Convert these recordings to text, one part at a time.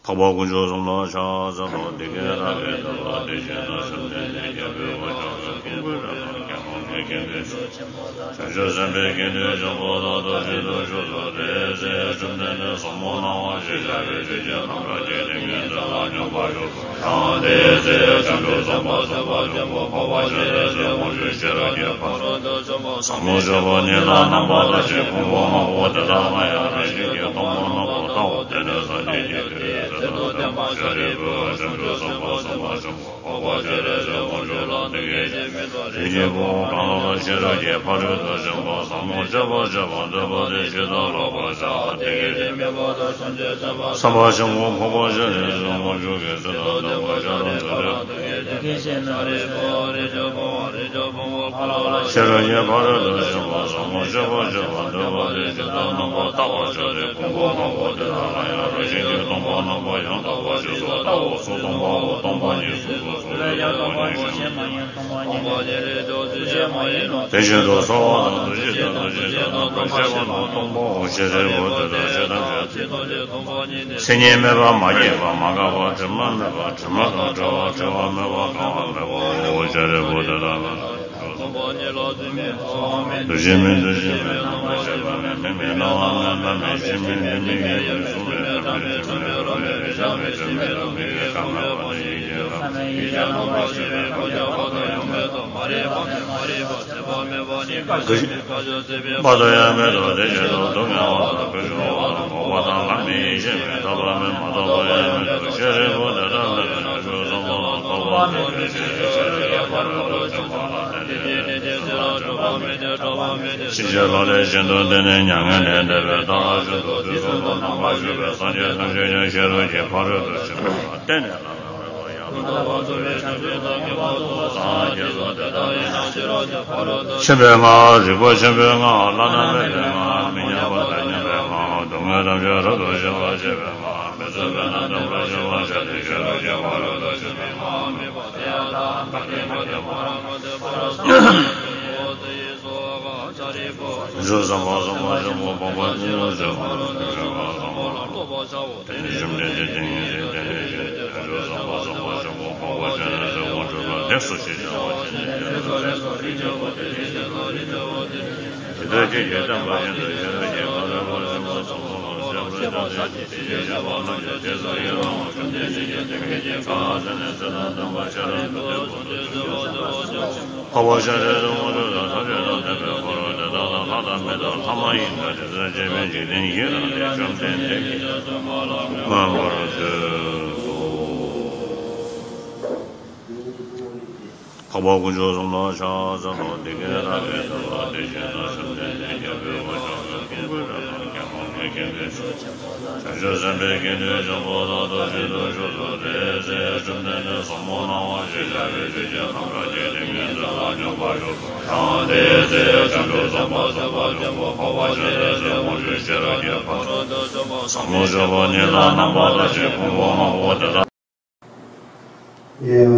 법어구조 종로 샤자도 되게라게 더 되시는 선대에 개별과 공부를 경험하게 자주선배에게 정보도 주도 조절에 좀되는 소모나와 시작을 주저 함께 되는 자만용 바로 대세 장도서 마사바정 법화전에서 모주시라게 바로도 사무저번이나 남바다 제공하고 대담하여 하시기 동원하고 또 되는 선대에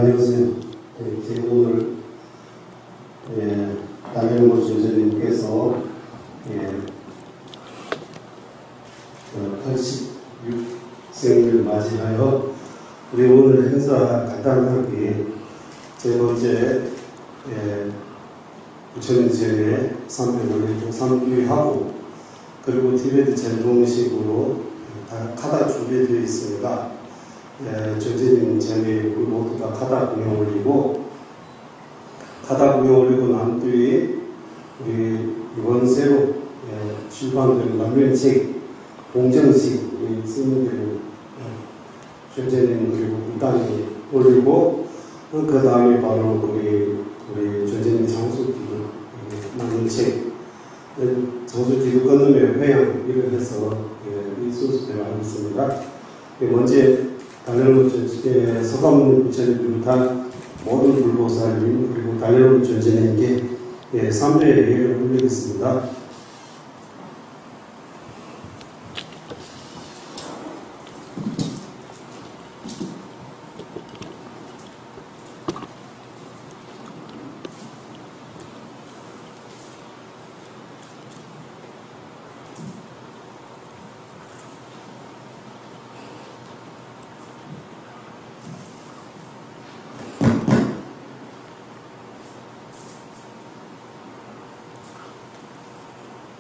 안녕하세요. 오늘 남영모 선생님께서 86생일을 맞이하여 우리 오늘 행사 간단하게 세 번째 부처님 제외 300원을 상주하고 그리고 티베트 전통식으로 카다 준비되어 있습니다. 전체적인 재미 모두 다 카다 공연 올리고 카다 공연 올리고 난 뒤에 우리 이번 새로 출판된 남면책 공정식 우리 스님들 전체님 그리고 부단이 올리고 그 다음에 바로 우리 전체님 장수기도 남면책 장수기도 끊으며 회양 이를 해서 이 순서대로 하고 있습니다. 먼저 달래로 서가모니 부처님 비롯한 모든 불보살님 그리고 달래로 전체님께 3대 예를 올리겠습니다.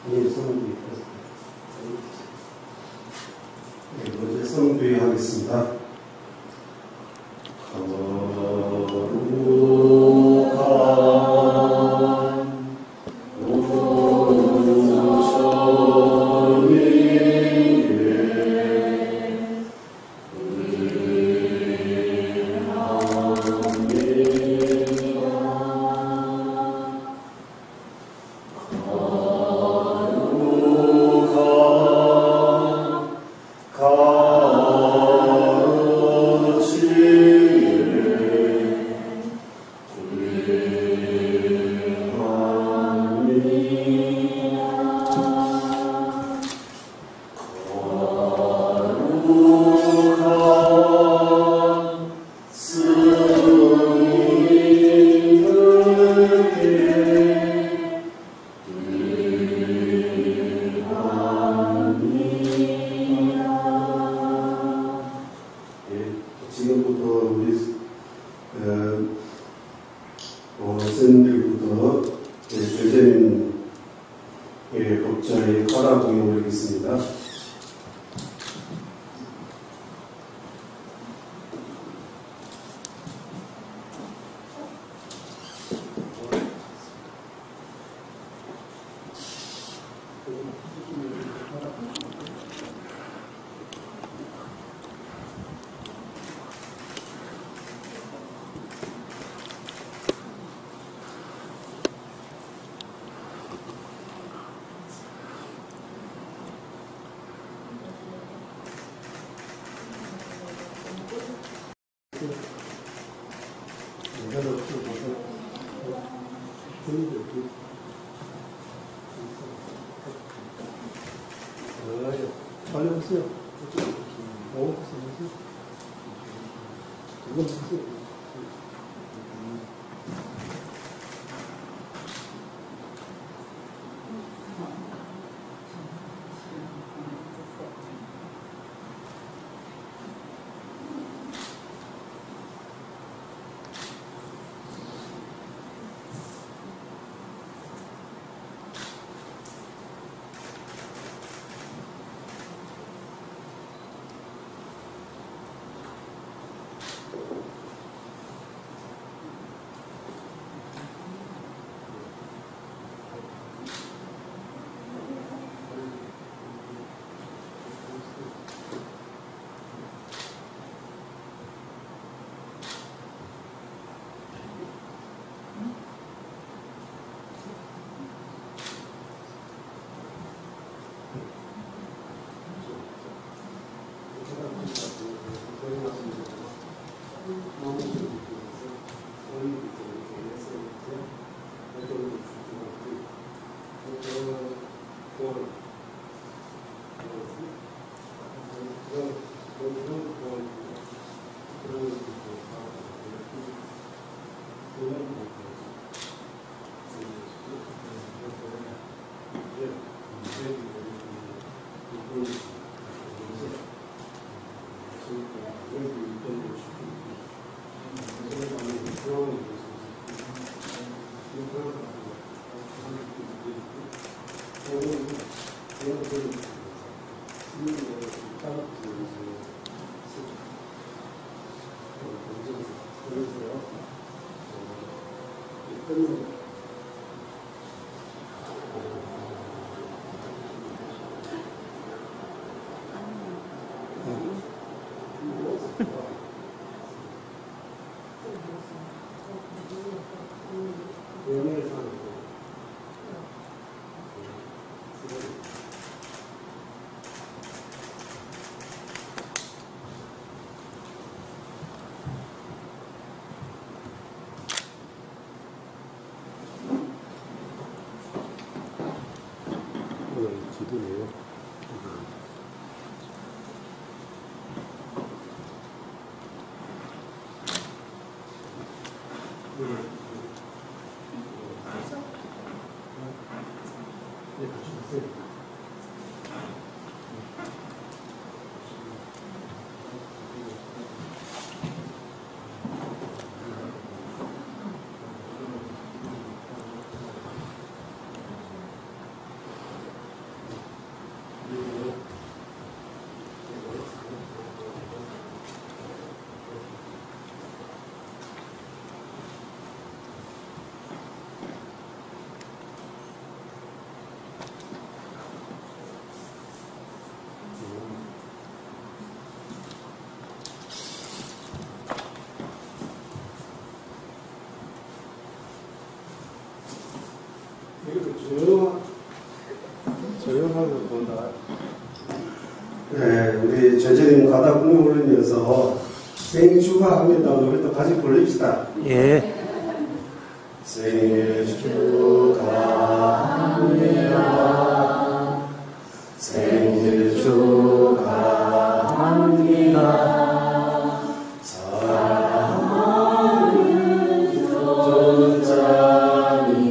예, 성주의. 네, 먼저 성주의 하겠습니다. 선생님들부터 조재민의 법자의 가라 공연 올리겠습니다. 빨리 오세요. 기도네요. 바다 구멍 올리면서 생일 축하합니다. 우리 또 같이 불립시다. 예. 생일 축하합니다. 생일 축하합니다. 사랑하는 조자님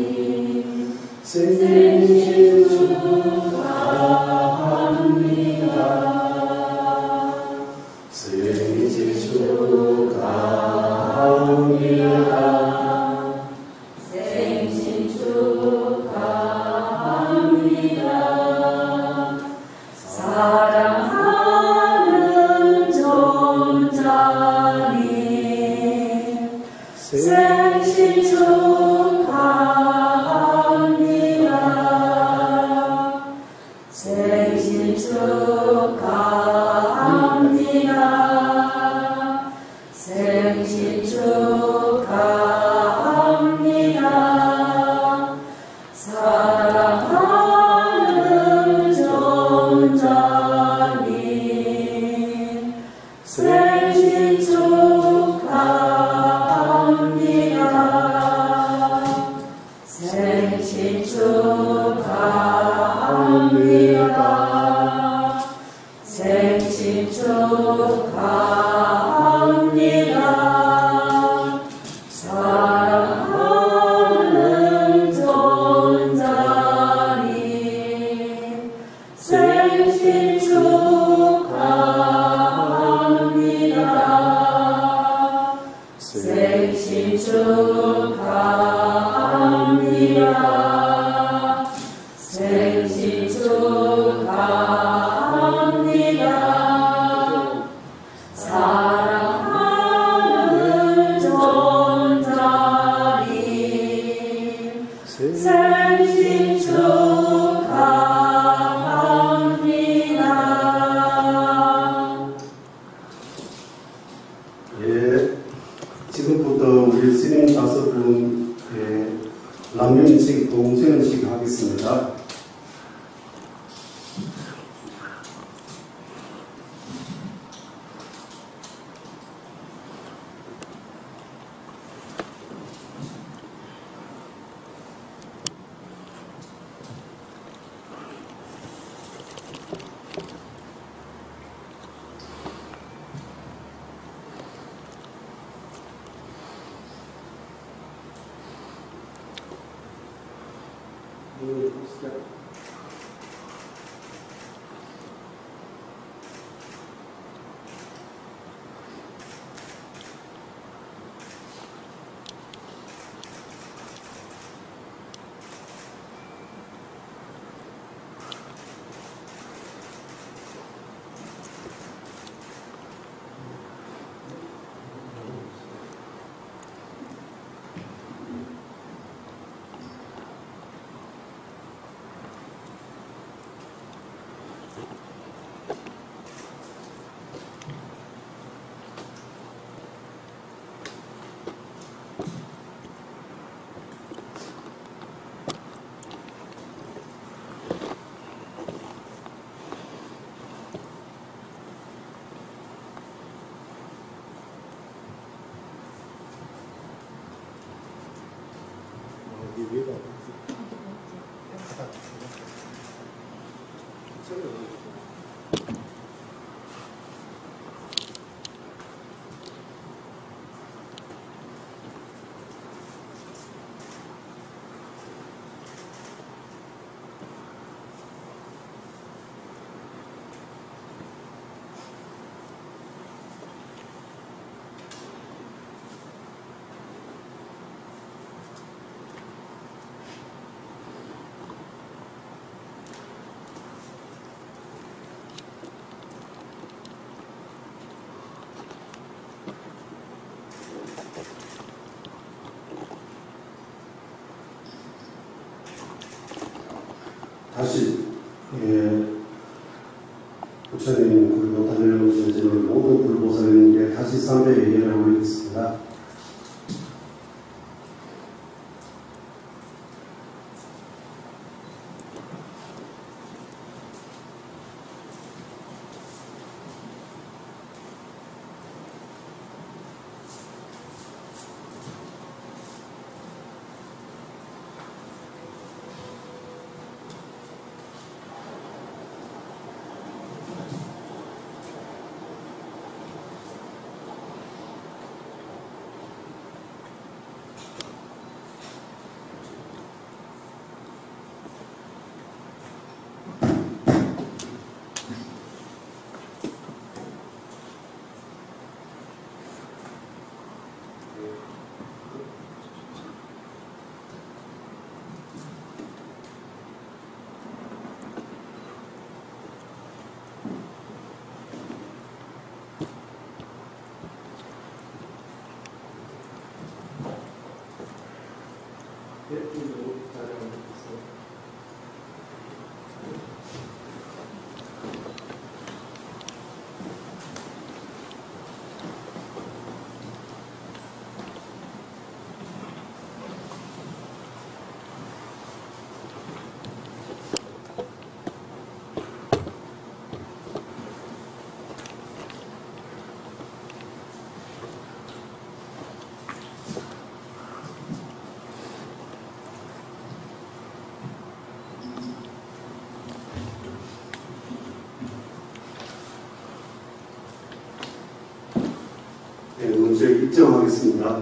생일 축하합니다. 생일 축하합니다. 생신 축하합니다. 사랑하는 정자님 생신 축하합니다. 생신 축하합니다. 생신 축하합니다. 사랑하는 정자님 생신 축하합니다. 생신 축하합니다. 생신 축하합니다. 사랑하는 정자님 생신 축하합니다. 생신 축하합니다. 생신 축하합니다. 사랑하는 정자님 생신 축하합니다. 예, 지금부터 우리 스님 5분의 남윤식, 동정식 하겠습니다. 다시 부처님 그리고 다니엘 선생님 모든 불보살님께 다시 3배 예를 올리겠습니다. 동시에 입장하겠습니다.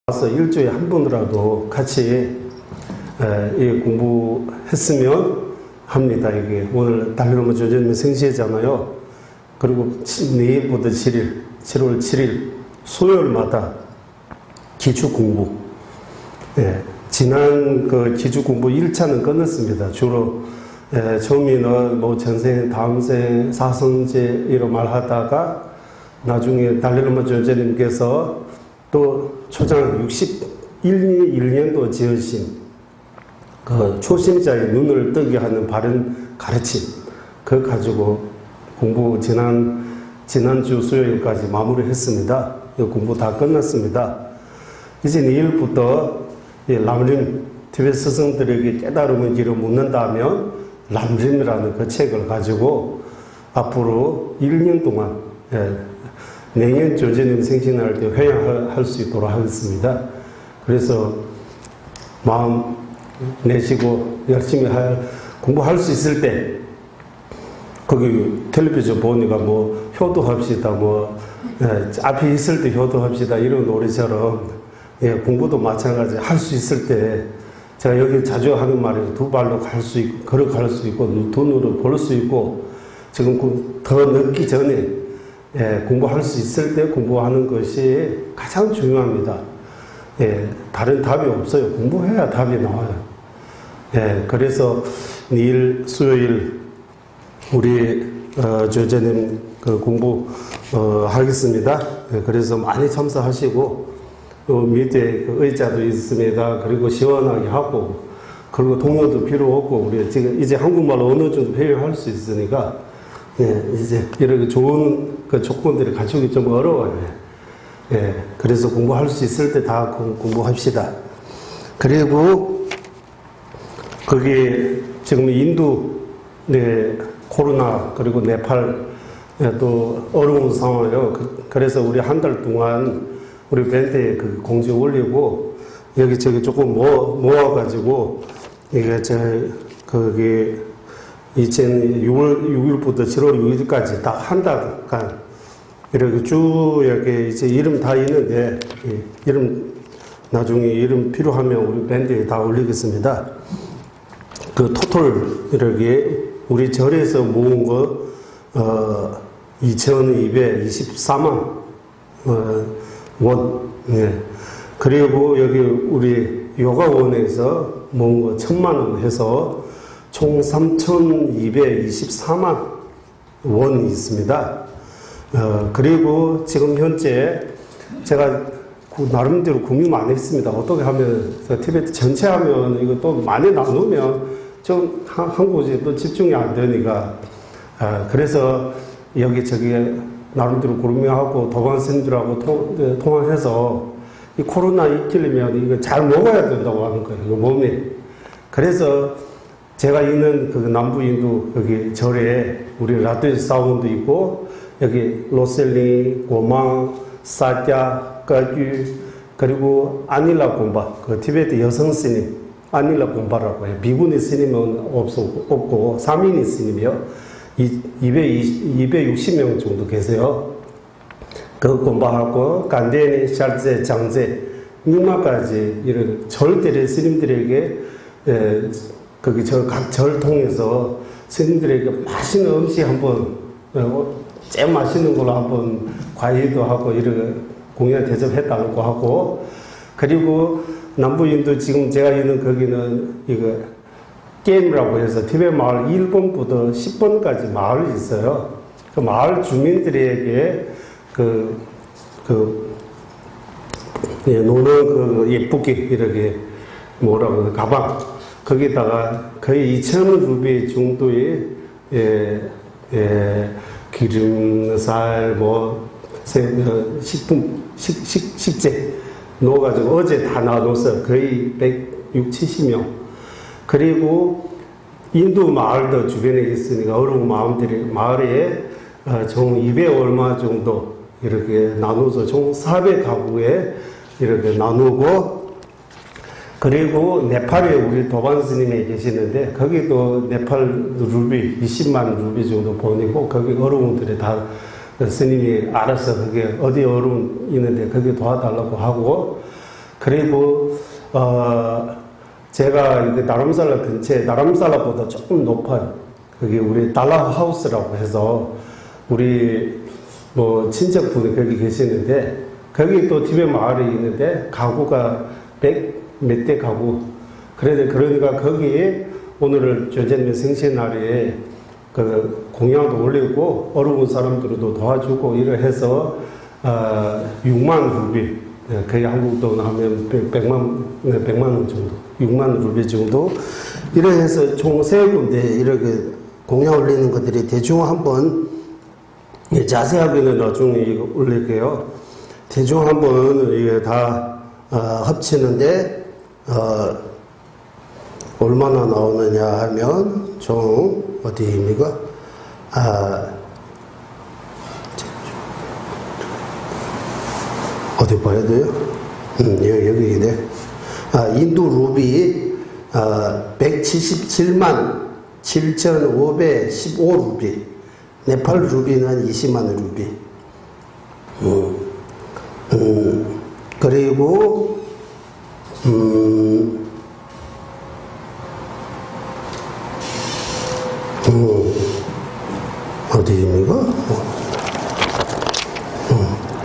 와서 일주일에 한 번이라도 같이 공부했으면 합니다. 이게 오늘 달려오면 조전면 생시잖아요. 그리고 내일부터 7월 7일 수요일마다 기초 공부. 지난 그 기초 공부 1차는 끝났습니다. 주로 처음에는 뭐 전생, 다음생, 사성제 이런 말 하다가 나중에 달려오면 조전님께서 또 초장 61년도 지으신 그 초심자의 눈을 뜨게 하는 바른 가르침, 그거 가지고 공부 지난주 수요일까지 마무리했습니다. 공부 다 끝났습니다. 이제 내일부터 람림 티베트 스승들에게 깨달음의 길을 묻는다면 람림이라는 그 책을 가지고 앞으로 1년 동안 내년 조전님 생신할 때 회양할 수 있도록 하겠습니다. 그래서 마음 내시고 열심히 공부할 수 있을 때 거기 텔레비전 보니까 뭐 효도합시다, 뭐 앞에 있을 때 효도합시다 이런 노래처럼 공부도 마찬가지 할 수 있을 때 제가 여기 자주 하는 말이에요. 두 발로 걸어갈 수 있고 눈으로 볼 수 있고 지금 더 늦기 전에 공부할 수 있을 때 공부하는 것이 가장 중요합니다. 다른 답이 없어요. 공부해야 답이 나와요. 그래서 내일 수요일 우리 조전님 그 공부 하겠습니다. 그래서 많이 참석하시고 밑에 그 의자도 있습니다. 그리고 시원하게 하고 그리고 동요도 필요 없고 우리 지금 이제 한국말로 어느 정도 회유할 수 있으니까 이제 이렇게 좋은 그 조건들이 갖추기 좀 어려워요. 그래서 공부할 수 있을 때 다 공부합시다. 그리고 거기 지금 인도 코로나 그리고 네팔 또 어려운 상황이에요. 그래서 우리 한 달 동안 우리 밴드에 그 공지 올리고 여기저기 조금 모아가지고 이게 거기 2006월 6일부터 7월 6일까지 딱 한 달간 이렇게 쭉 이렇게 이제 이름 다 있는데 나중에 이름 필요하면 우리 밴드에 다 올리겠습니다. 그 토탈 이렇게 우리 절에서 모은 거 2,224만 원. 그리고 여기 우리 요가원에서 모은 거 1,000만 원 해서 총 3,224만 원이 있습니다. 그리고 지금 현재 제가 나름대로 고민 많이 했습니다. 어떻게 하면 티베트 전체 하면 이거 또 많이 나누면 좀 한 곳에 또 집중이 안 되니까 그래서 여기저기 나름대로 고민하고 도반생들하고 통화해서 이 코로나 익히려면 이거 잘 먹어야 된다고 하는 거예요. 이거 몸에. 그래서 제가 있는 그 남부인도 여기 절에 우리 라떼 사원도 있고 여기 로셀리, 고망, 사자, 까규 그리고 아닐라 곰바 그 티베트 여성 스님 아닐라 곰바라고 해요. 미군의 스님은 없고 3인의 스님이요. 260명 정도 계세요. 그 공부하고 간대니 샬제 장제 닉마까지 이런 절대의 스님들에게 거기 각 절 통해서 스님들에게 맛있는 음식 한번 제일 맛있는 걸로 한번 과외도 하고 이런 공연 대접했다고 하고 그리고 남부인도 지금 제가 있는 거기는 이거 게임이라고 해서 티베트 마을 1번부터 10번까지 마을이 있어요. 그 마을 주민들에게 노는 그 예쁘게 이렇게 뭐라고 가방 거기다가 거의 2,000원 루비 정도의 기름살 식재 넣어가지고 어제 다 나눠서 거의 160-70명 그리고 인도 마을도 주변에 있으니까 어려운 마을에 총 200 얼마 정도 이렇게 나눠서 총 400가구에 이렇게 나누고 그리고 네팔에 우리 도반 스님이 계시는데 거기도 네팔 루비 20만 루비 정도 보내고 거기 어려운들이 다 스님이 알아서 그게 어디 어려운 있는데 거기 도와달라고 하고 그리고 제가 나람살라 근처에 나람살라보다 조금 높아요. 그게 우리 달라 하우스라고 해서 우리 친척분이 거기 계시는데 거기 또 티베트 마을이 있는데 가구가 100 몇 대 가구 그러니까 거기에 오늘 조제님 생신날에 그 공양도 올리고 어려운 사람들도 도와주고 이래 해서 6만 루비 거의 한국 돈 하면 100만 원 정도 6만 루비 정도 이래 해서 총 3군데 이렇게 공양 올리는 것들이 대충 한번 자세하게는 나중에 올릴게요. 대충 한번 이게 다 합치는데 얼마나 나오느냐 하면 총 어디입니까? 어디 봐야 돼요? 여기네. 인도 루비 177만 7,515 루비. 네팔 루비는 20만 루비. 그리고 어디입니까?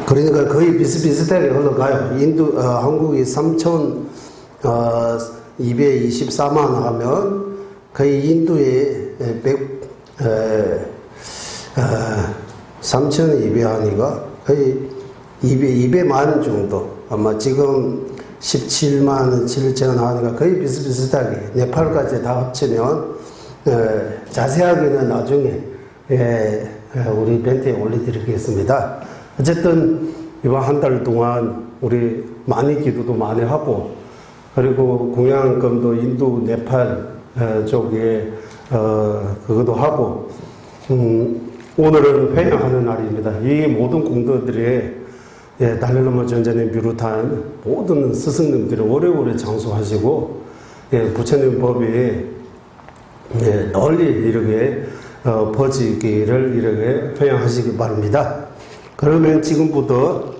그러니까 거의 비슷비슷하게 흘러가요. 한국이 3,224만 하면 거의 인도에 3,200 하니까 거의 200만 정도. 아마 지금 17만 7천 하니까 거의 비슷비슷하게 네팔까지 다 합치면 자세하게는 나중에 우리 벤트에 올려드리겠습니다. 어쨌든 이번 한 달 동안 우리 많이 기도도 많이 하고 그리고 공양금도 인도 네팔 쪽에 그것도 하고 오늘은 회양하는 날입니다. 이 모든 공덕들이 달라라마 전자님 비롯한 모든 스승님들이 오래오래 장수하시고 부처님 법이 널리 이렇게 퍼지기를 이렇게 회양하시기 바랍니다. 그러면 지금부터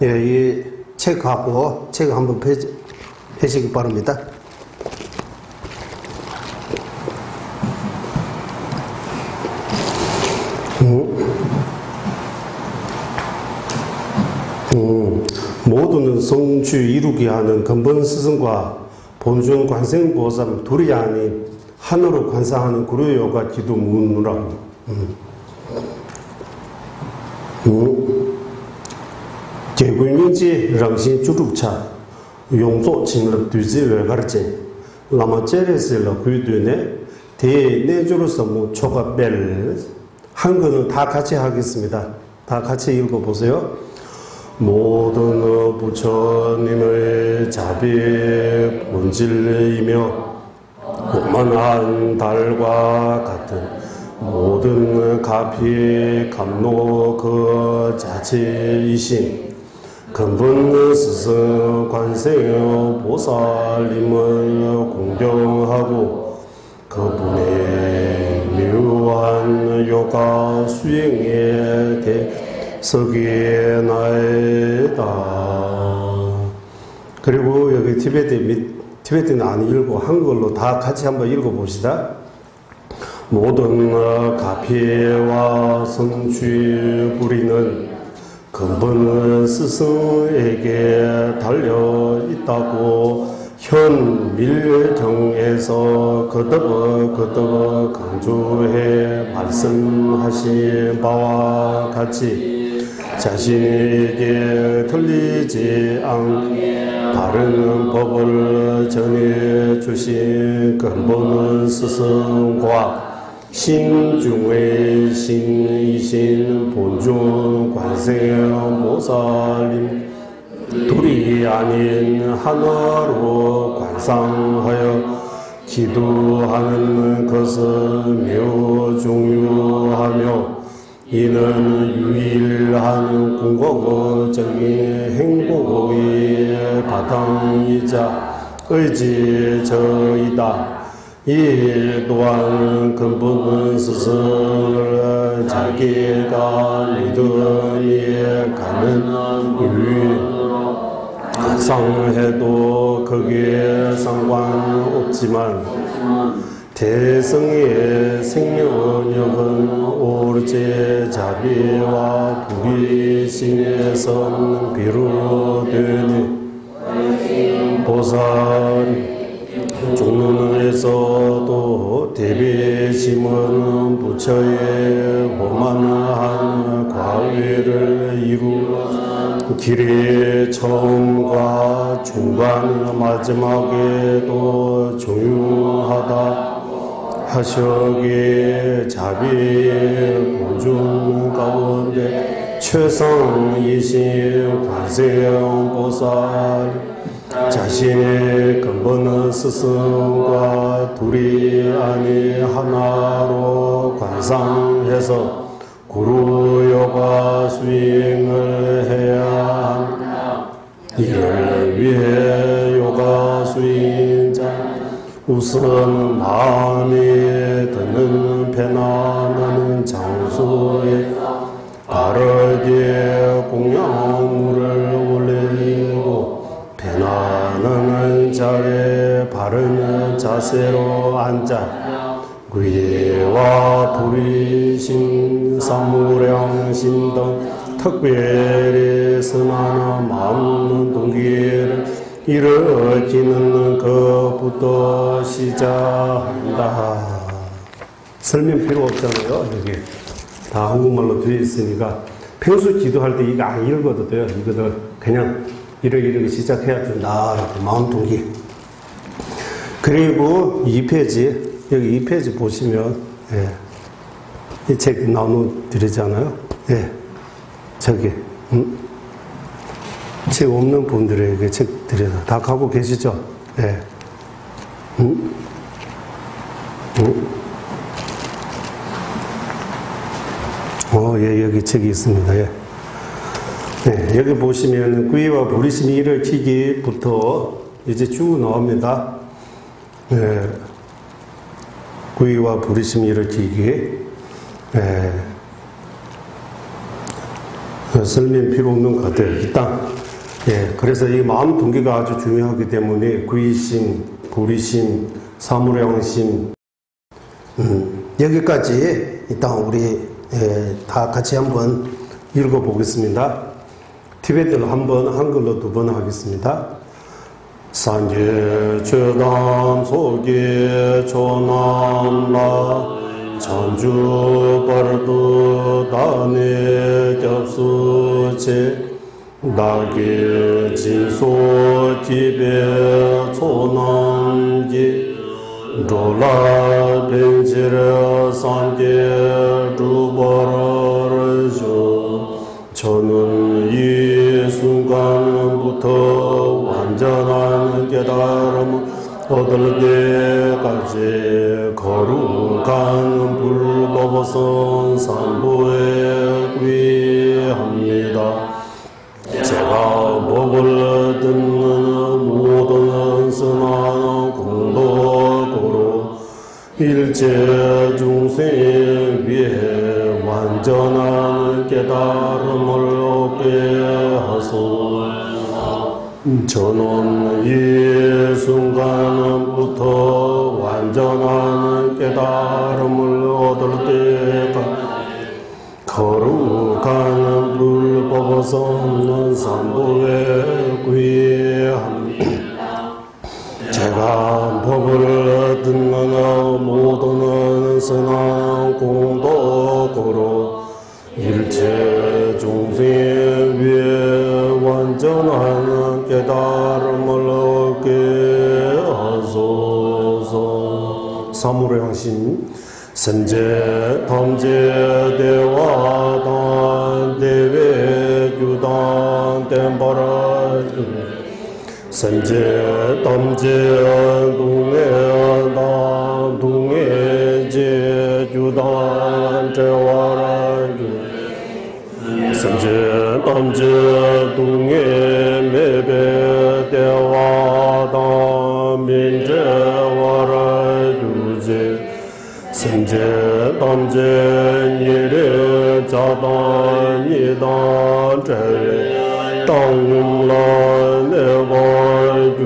이 책하고 책 한번 펴시기 바랍니다. 모두는 성취 이루게 하는 근본 스승과 본尊관세음보살 둘이 아닌 하늘로 관사하는 구려요가 기도 문우라. 개군민지 랑신 주룩차 용소 진럽 뒤지를 가르치 라마 제레스라 구이드네 대내주로서 뭐 초가벨 한글은 다 같이 하겠습니다. 다 같이 읽어보세요. 모든 부처님의 자비 본질이며 오만한 달과 같은 모든 가피 감노 그 자체이신 근본 스승 관세의 보살님을 공경하고 그분의 묘한 요가 수행에 대해 서기나이다. 그리고 여기 티베트는 안 읽고 한글로 다 같이 한번 읽어봅시다. 모든 가피와 성취 부리는 근본은 스승에게 달려 있다고 현 밀경에서 거듭 강조해 말씀하신 바와 같이 자신에게 틀리지 않게 다른 법을 전해 주신 근본은 스승과 신 중의 신이신 본중 관세음보살님 둘이 아닌 하나로 관상하여 기도하는 것은 매우 중요하며 이는 유일한 궁극적인 행복의 바탕이자 의지저이다. 이 또한 근본은 스승을 자기가 믿음이 가는 이유로 상해도 거기에 상관없지만 대성의 생명력은 오로지 자비와 부귀심에서 비롯되니 보살이 종론에서도 대비심은 부처의 오만한 과외를 이루 길의 처음과 중간 마지막에도 중요하다 하시기에 자비의 보증 가운데 최상이신 관세음보살 자신의 근본은 스승과 둘이 아니 하나로 관상해서 구루요가 수행을 해야 한다. 이를 위해 요가 수행자 우선 마음에 드는 편안한 장소에 바르게 공양물을 올리고 편안한 자리에 바른 자세로 앉아 위와 부리심, 사무량심 등 특별히 선한 마음 동기를 일으키는 것부터 시작한다. 설명 필요 없잖아요. 여기 다 한국말로 되어 있으니까 평소 기도할 때 이거 안 읽어도 돼요. 이거도 그냥 이렇게 시작해야 된다라고 마음 동기. 그리고 2페이지 여기 2페이지 보시면 이 책 나눠드리잖아요. 저기 책 없는 분들에게 책 드려요. 다 갖고 계시죠? 여기 책이 있습니다. 여기 보시면 구의와 부리심이 일으키기부터 이제 쭉 나옵니다. 구의와 부리심이 일으키기. 설명 필요 없는 것 같아요. 일단 그래서 이 마음 동기가 아주 중요하기 때문에 구의심, 부리심, 사무량심 여기까지 일단 우리 다 같이 한번 읽어보겠습니다. 티베트로 한번, 한글로 2번 하겠습니다. 산제 최담 속에 조남라 전주 벌도 다네 겹수체 나게 진소 집에 초남기 로라 벤지르 산게 두버르죠. 저는 이 순간부터 완전한 깨달음을 얻을 때까지 거룩한 불법선 산보에 구의합니다. 제가 법을 듣는 모든 선한 공덕으로 일체 중생 위해 완전한 깨달음을 얻게 하소서. 저는 이 순간부터 완전한 깨달음을 얻을 때까지 거룩한 불법에서 없는 삼도에 구애합니다. 제가 법을 듣는 모든 선한 공덕으로 일체 중생 위에 완전한 깨달음을 얻게 하소서. 사물의 항심 선제 탐제 대화단 대외 규단 땜바라 선제 탐제 동해단 동해제 규단 대화라 선제 탐제 동해 매배 대화단 민제와라 유제 선제 탐제 니레 자단 이단 제레 땅라 내와유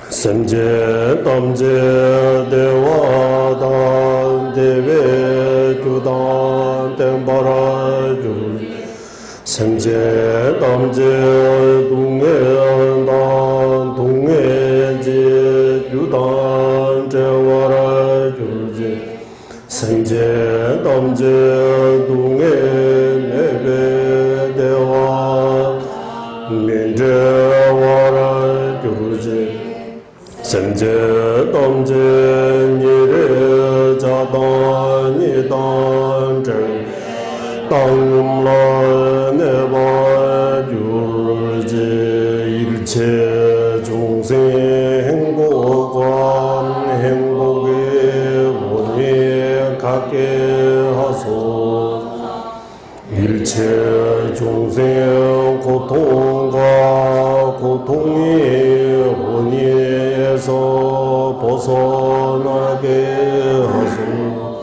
선제 탐제 대화단 대외 규단 땜바라유 선제 탐제 동해단 동해제 규단 제와라 선제 탐제 동해 매배 대화 민제와라 규제 선제 탐제 니레 자단 이단 제 땅라 내바 규제 일체 중생 행복과 행복의 원이 갖게 하소서. 일체 중생 고통과 고통의 원인에서 벗어나게 하소서.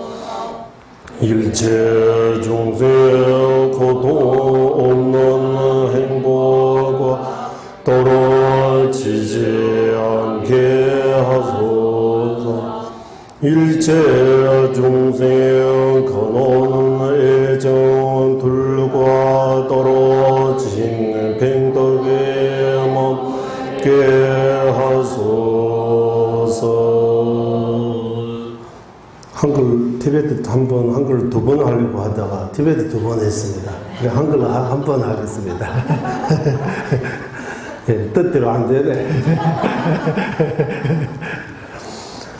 일체 중생 고통 없는 행복과 떨어지지 않게 하소서. 일체 중생 근원은 애정 둘과 떨어진 팽덕에 멈게 하소서. 한글 티베트 한번 한글 두 번 하려고 하다가 티베트 두 번 했습니다. 한글 한 번 하겠습니다. 네, 뜻대로 안 되네.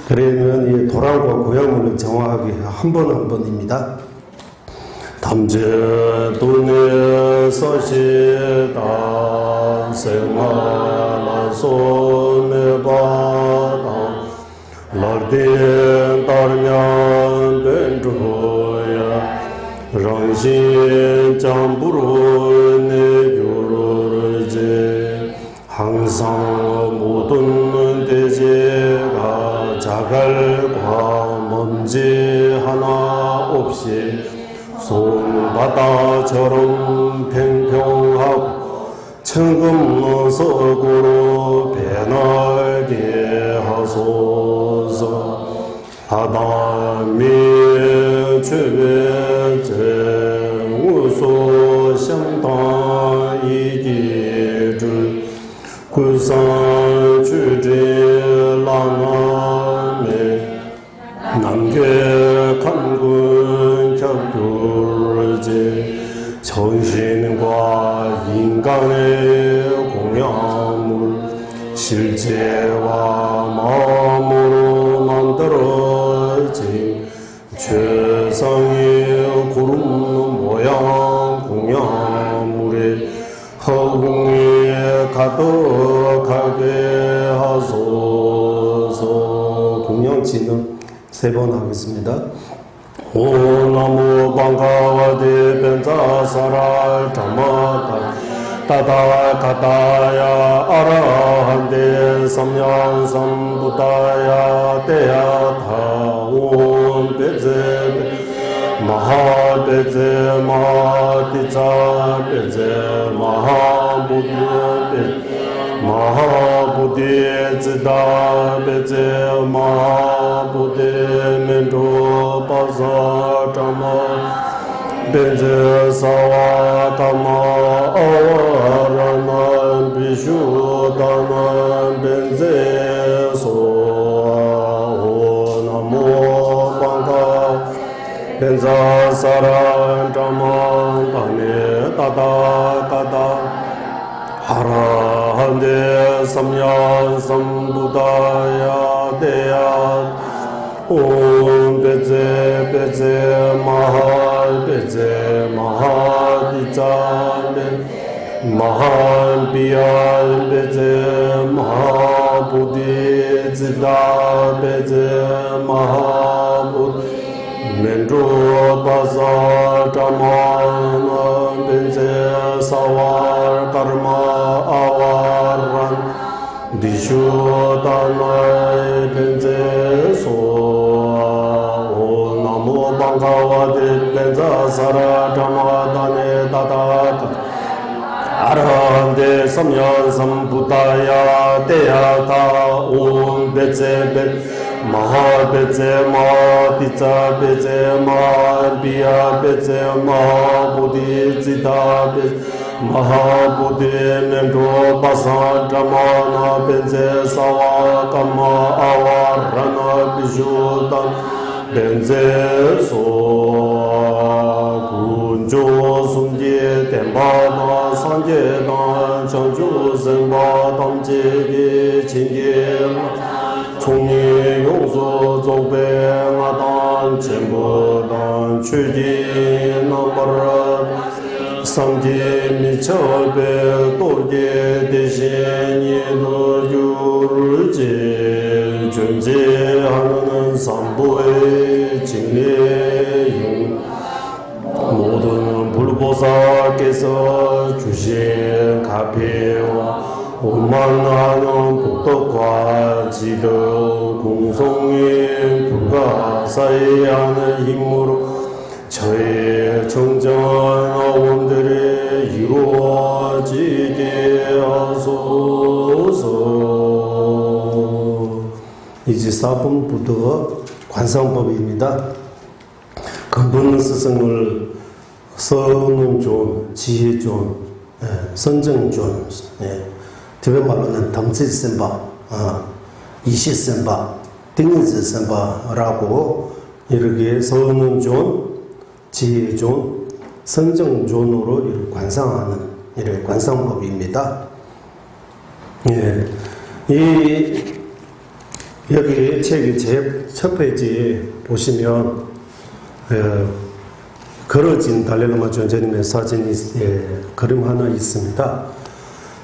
그러면 이 도랑과 고향문을 정확하게 한 번 한 번입니다. 담제 돈에 서시다 생활 손에 바다 라딘 따르면 된주야 랑신 잠부로 내교로제 항상 모든 대제가 자갈과 먼지 하나 없이 손바다처럼 평평하고 천금석으로 변하게 하소서. 아담이 주변제 우소相当 이기를 굴산 주제 랑암에 남계 강군 격돌제 정신과 인간의 공양물 실제와 마음으로 만들어진 최상의 구름 모양 공양물에 허공에 가득하게 하소서. 공양치는 3번 하겠습니다. 오나무 방가와디 벤자사라 자마타 따다 가다야 아라한데 삼양삼부다야 때야타 온 베제 마하데 베제 마디자 베제 마하부디 마하부디 지다 베제 마하부디 멘도 바사 타마 베제 사와 타마 아와라나 비슈 타마 베제 소 나모 방가 벤자 사란 타마 타네 따다 따다 하라한데 삼야 삼부다야 대야 옴 베제 베제 마하 베제 마하디자 마한 비야 베제 마하부디 지다 베제 마하부디 멘도 바사 타마 베제 사와 카르마 아와란 디슈다나이 벤제 소 나모 방가와데 벤자 사라 타마다네 다다 아라한데 삼연 삼부다야 대야다 온 베제 베 마하 베제 마디자 베제 마비야 베제 마부디 지다 베 마하부디 멘도 바사 타마나 벤제 사와 까마 아와라나 비슈단 벤제 소 군조 숨제 덴바나 산제단 정주 생바 담제기 진계 총리 용서 조배마단 전부단 취지 넘버런 상계 미처배 도계 대신이도 유르제 존재하는 삼보의 진례용 모든 불보살께서 주신 가피와 오만하는 복덕과 지덕 공성의 불가사의하는 힘으로 저의 정정원들이 이루어지게 하소서. 이제 4번 부도 관상법입니다. 근본 스승을 성운존, 지혜존, 선정존, 티베트 말로는 담지센바, 이시센바, 띵인센바라고 이렇게 성운존, 지혜존, 선정존으로 이렇게 관상하는 이렇게 관상법입니다. 여기 책의 제 첫 페이지에 보시면 걸어진 달레라마 존재님의 사진이 그림 하나 있습니다.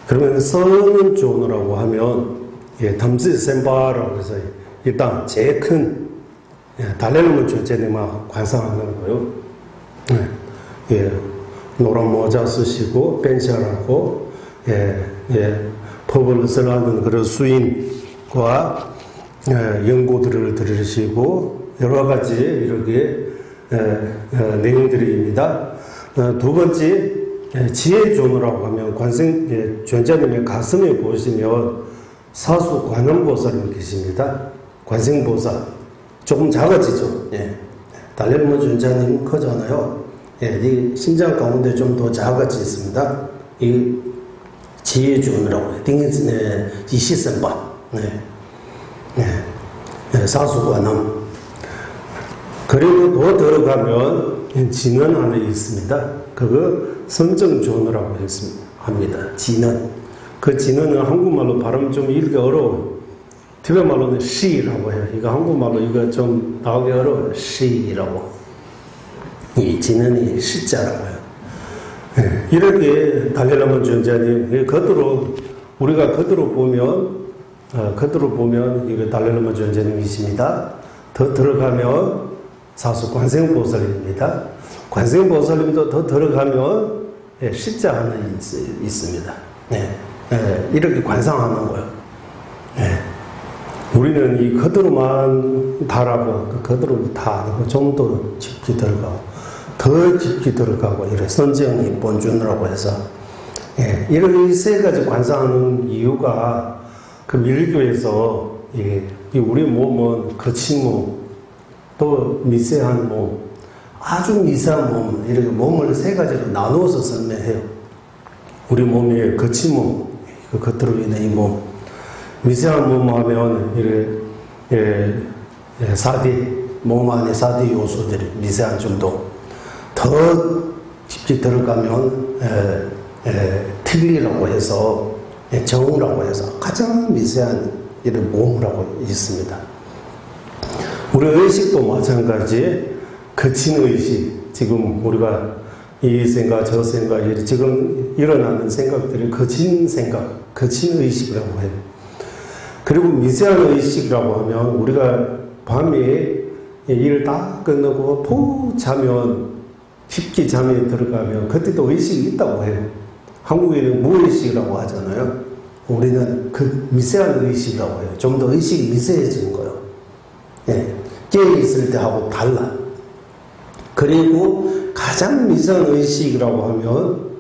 그러면 성운존이라고 하면 담지센바라고 해서 일단 제일 큰 달레라마 존재님과 관상하는 거요. 노란 모자 쓰시고 벤샤라고 법을 쓰라는 그런 수인과 연고들을 들으시고 여러 가지 이렇게 내용들입니다. 두 번째 지혜존이라고 하면 관생 존재님의 가슴에 보시면 사수 관음보살이 계십니다. 관생보살 조금 작아지죠. 달레르마 존재님 크잖아요. 이 심장 가운데 좀 더 작아지 있습니다. 이 지혜존이라고 해요. 띵인스네 이시선바. 사수관음. 그리고 더 들어가면 진원 안에 있습니다. 그거 선정존이라고 합니다. 진원. 그 진원은 한국말로 발음 좀 읽기 어려워요. 티베트 말로는 시라고 해요. 이거 한국말로 이거 좀 나오기 어려워요. 시라고. 이 진원이 시자라고 해요. 이렇게 달레라마 존재님 겉으로 우리가 겉으로 보면 이거 달레라마 존재님이십니다. 더 들어가면 사수 관생보살입니다. 관생보살님도 더 들어가면 시자 하나 있습니다. 이렇게 관상하는 거예요. 우리는 이 겉으로만 다라고 겉으로 다 좀 더 깊이 들어가고 더 깊이 들어가고 이래 선정이 본준이라고 해서 예, 이런 이 세 가지 관상하는 이유가 그 밀교에서 예, 이 우리 몸은 거친 몸, 또 미세한 몸, 아주 미세한 몸 이렇게 몸을 세 가지로 나누어서 설명해요. 우리 몸이 거친 몸, 그 겉으로 있는 이 몸, 미세한 몸 하면 이렇게 사디 몸 안에 사디 요소들이 미세한 정도. 더 깊이 들어가면 틀리라고 해서 정우라고 해서 가장 미세한 이런 몸이라고 있습니다. 우리 의식도 마찬가지 거친 의식 지금 우리가 이 생각 저 생각 지금 일어나는 생각들이 거친 생각 거친 의식이라고 해요. 그리고 미세한 의식이라고 하면 우리가 밤에 일 다 끝내고 푹 자면 깊게 잠에 들어가면 그때도 의식이 있다고 해요. 한국에는 무의식이라고 하잖아요. 우리는 그 미세한 의식이라고 해요. 좀 더 의식이 미세해지는 거예요. 예, 깨어있을 때하고 달라. 그리고 가장 미세한 의식이라고 하면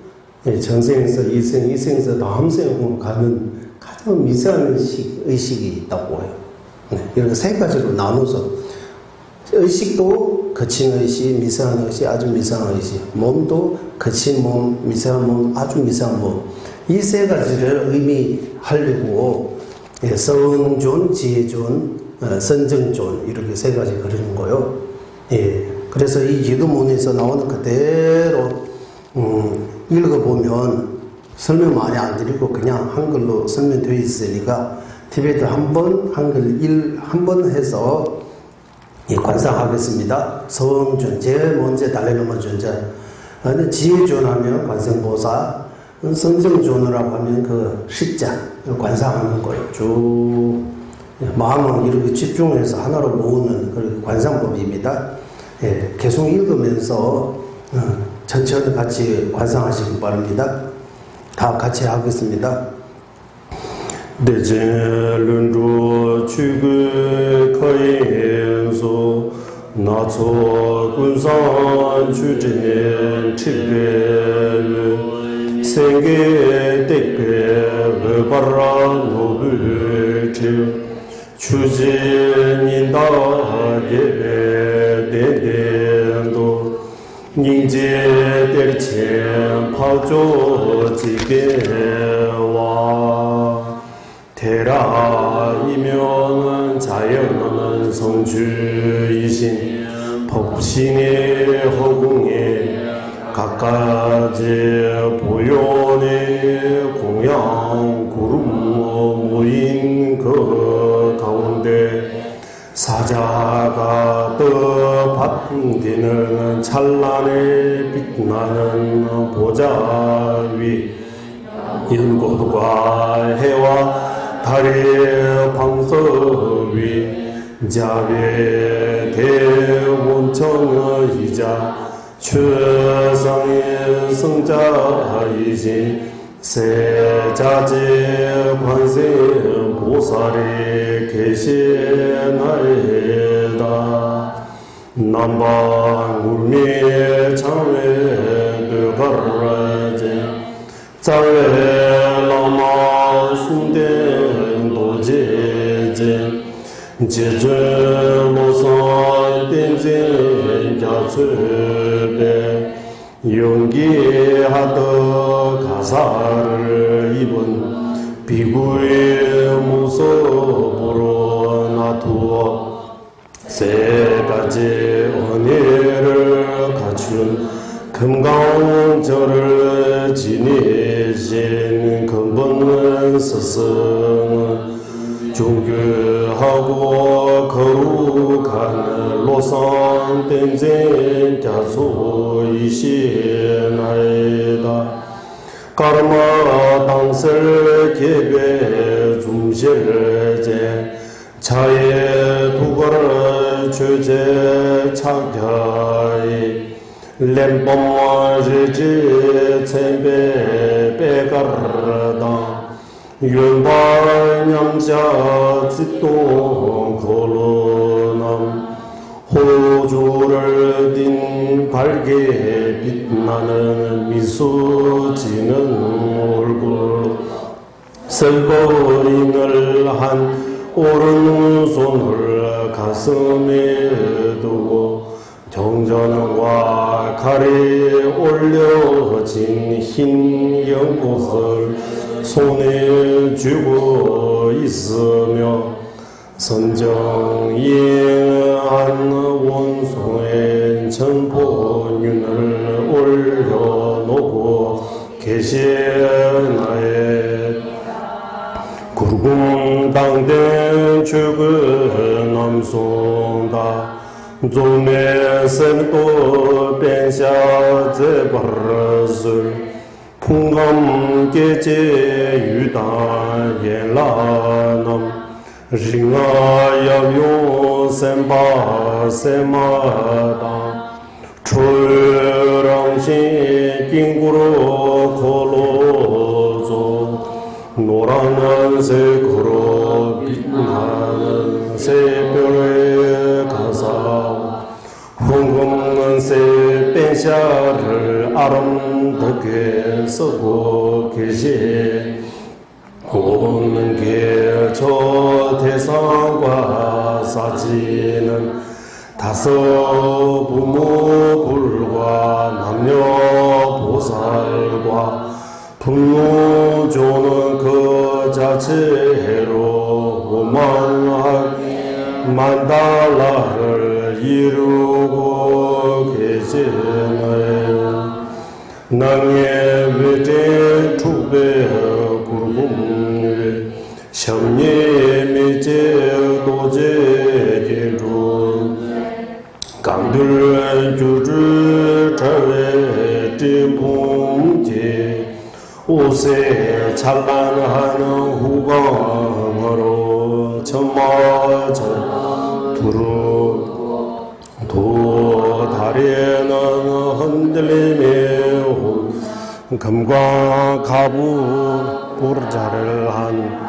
예, 전생에서 이생, 이생에서 다음생으로 가는 가장 미세한 의식이 있다고 해요. 네, 이렇게 세 가지로 나눠서 의식도 거친 의식, 미세한 의식, 아주 미세한 의식, 몸도 거친 몸, 미세한 몸, 아주 미세한 몸. 이 세 가지를 의미하려고 성존, 지혜존, 선정존 이렇게 세 가지 그리는 거예요. 예, 그래서 이 기도문에서 나오는 그대로 읽어보면 설명 많이 안 드리고 그냥 한글로 설명되어 있으니까 티베트 한번 한글 한 번 해서 관상하겠습니다. 성존, 제일 먼저 달래놓은 존재. 지혜존 하면 관세음보살, 성정존이라고 하면 그 십자, 관상하는 거예요. 쭉 마음을 이렇게 집중해서 하나로 모으는 그 관상법입니다. 예, 계속 읽으면서 천천히 같이 관상하시기 바랍니다. 다 같이 하겠습니다. 대제른조 추구커인소 나초 군산 추진 칙배 생계 택배 바라 노블치 추진인다 예배 대대도 닝제 대천 파조 지배와 테라이면은 자연은 성주이신 법신의 허공에 각가지 보현의 공양 구름 모인 그 가운데 사자가 떠 받디는 찬란에 빛나는 보좌 위 인고도가 해와 달의 방석위 자배 대원청의이자 최상의 성자이신 세자재 관세음보살이 계시나이다. 남방울미의 장외 가라제 자외 라마 순대 노제제 제주모선 땡제 야수배 용기하더 가사를 입은 비구의 모습으로 놔두어 세 가지 은혜를 갖춘 금강절을 지니신 근본 스승은 종교하고 거룩한 로상 땡쟁 자소이시나이다. 까르마 당설 계배 중실제 차의 두거를 주제 착하이 렘범마지지 체배 빼가르다 윤발명자 짓동 거론함 호주를 딘 밝게 빛나는 미소 지는 얼굴 설거인을 한 오른손을 가슴에 두고 정전과 칼에 올려진 흰 연꽃을 손에 쥐고 있으며 선정이한 원소에 전포윤을 올려놓고 계시나에 굵음당된 죽은 남송다 좀의 생도 뺀샤제 버릇을 풍감계제 유다 예라남 링아야묘 셈바 세마다 출렁신 낑구로 걸어줘 노란 색으로 빛나는 새별의 가사 황금은 새 뺀샤를 아름답게 쓰고 계시 오는 게 저 대상과 사지는 다섯 부모 불과 남녀 보살과 분노조는 그 자체로 오만하게 만달라를 이루고 계시네. 낭의 외제 축배 굴궁 셔니의 미제 도제 제주 강들 주주 저의 진봉제 옷에 찬란하는 후광으로 천마저 두루 도다리에는 흔들림의 금과 가부 보르자를 한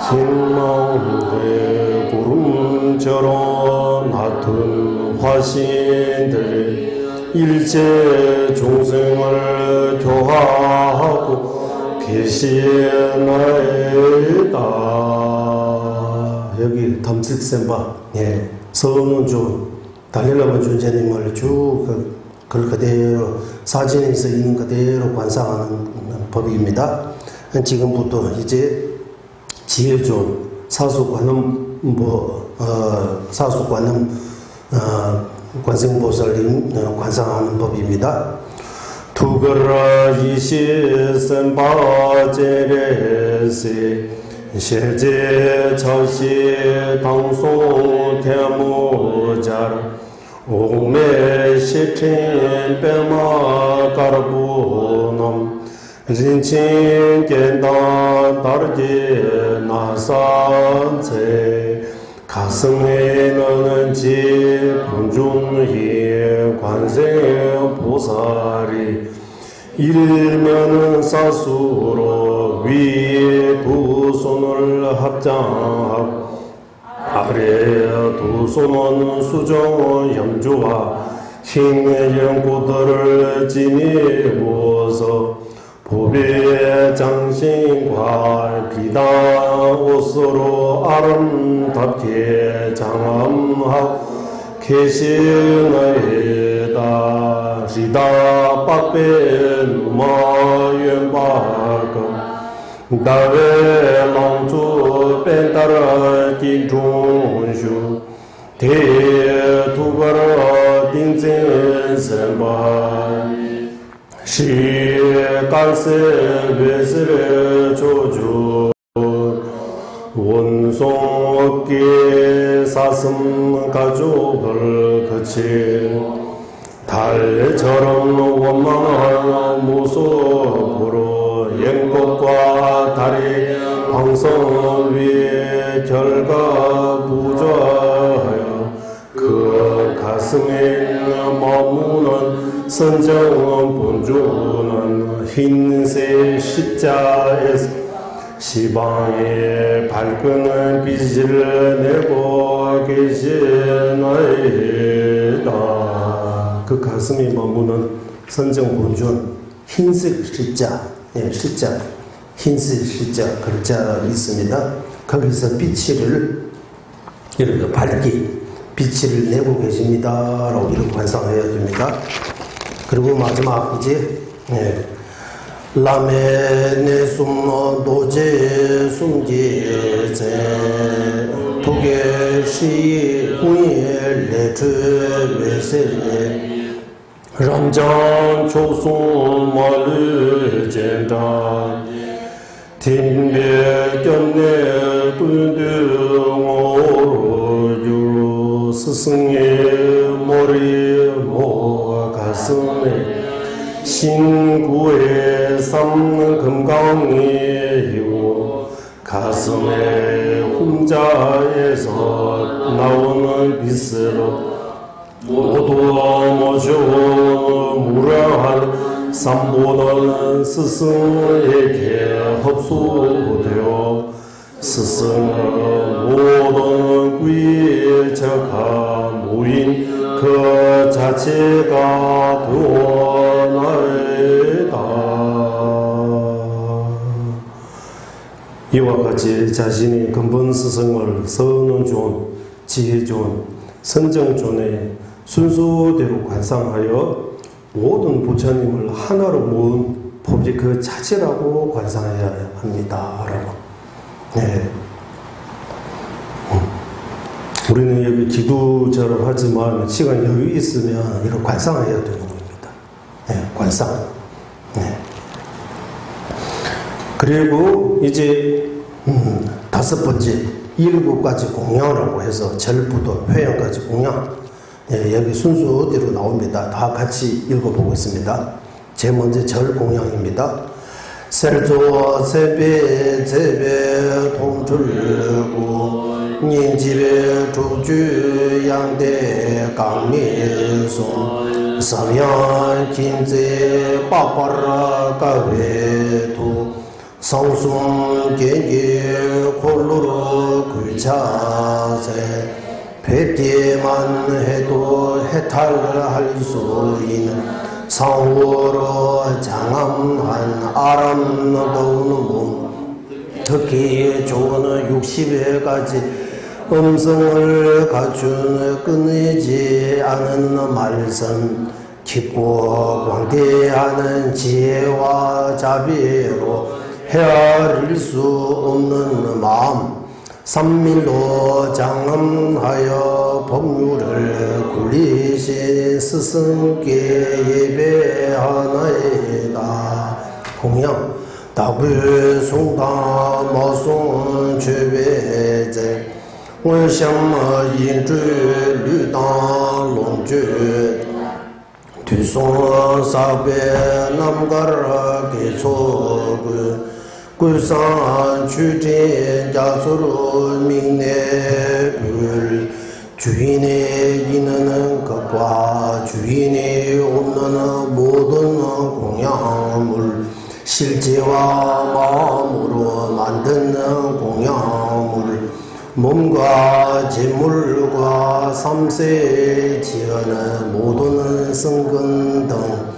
흰마음에 구름처럼 같은 화신들이 일체 종생을 교화하고 계시나이다. 여기 탐식센바 서운주 달릴라마 존재님을 쭉 그걸 그대로 사진에서 있는 그대로 관상하는 법입니다. 지금부터 이제 지혜존 사수관음 관생보살님 관상하는 법입니다. 투거라 이시선바제레세 세제 처시 당소 태무자르 오메 시친 빼마 가르부놈 진친 겐다 다르게 나산체 가슴에 너는 지 본중희 관세 보살이 일면은 사수로 위에 두 손을 합장하고 아래 두 손은 수정 염주와 흰 연고들을 지니고서 보배 장신과 비단 옷으로 아름답게 장엄하고 계시나이다. 리다 빡배 누마연바금 다외 랑주 뺀따라 딘종슈 대두가라 딘젠선바 시갈세 베스레 조주 원송업계 사슴 가족을 거친 달처럼 원망한 모습으로 연꽃과 달이 방성 위에 결과 부조하여 그 가슴에 머무는 선정 본주는 흰새 십자에서 시방에 밝은 빛을 내고 계시나이다. 그 가슴에 머무는 선정본尊, 흰색 십자, 십자, 흰색 십자 글자 있습니다. 거기서 빛을 이렇게 밝게 빛을 내고 계십니다라고 이렇게 관상해야 됩니다. 그리고 마지막 이제 라메네 숨노 도제 숨기제 도게시 후예 레트 외세 란장 초송 마르 젠다 팀베 견네 군등오로 스승의 머리 모 가슴에 신구의 삼는 금강의 요 가슴에 혼자에서 나오는 빛으로 모두 모셔 무량한 삼보는 스승에게 흡수되어 스승은 모든 귀자가 모인 그 자체가 되어나이다. 이와 같이 자신이 근본 스승을 선언존, 지혜존, 선정존의 순서대로 관상하여 모든 부처님을 하나로 모은 법이 그 자체라고 관상해야 합니다. 네. 우리는 여기 기도절을 하지만 시간 여유 있으면 이런 관상을 해야 되는 겁니다. 네, 관상. 네. 그리고 이제 5번째 7가지 공양이라고 해서 절부도 회양까지 공양. 네, 여기 순서대로 나옵니다. 다 같이 읽어보고 있습니다. 제일 먼저 절 공양입니다. 셀조 세배 제배 통출고 닌집에 조주 양대 강미송 삼양 김제 빠빠라 가외도 성송 gen기 콜로로 글자세 뵙기만 해도 해탈할 수 있는 상호로 장암한 아람노도는 몸 특히 좋은 60여가지 음성을 갖춘 끊이지 않은 말씀 깊고 광대하는 지혜와 자비로 헤아릴 수 없는 마음 삼밀로 장엄하여 법률을 굴리신 스승께 예배하나이다. 공양 다불 송다 마송 주배제 원샹 인주 류당 롱주 뒤송 사배 남가라 개초그 굴상 추진 자수로 민내불 주인의 이는 것과 주인이 없는 모든 공양물 실제와 마음으로 만드는 공양물 몸과 재물과 삼세 지어는 모든 성근 등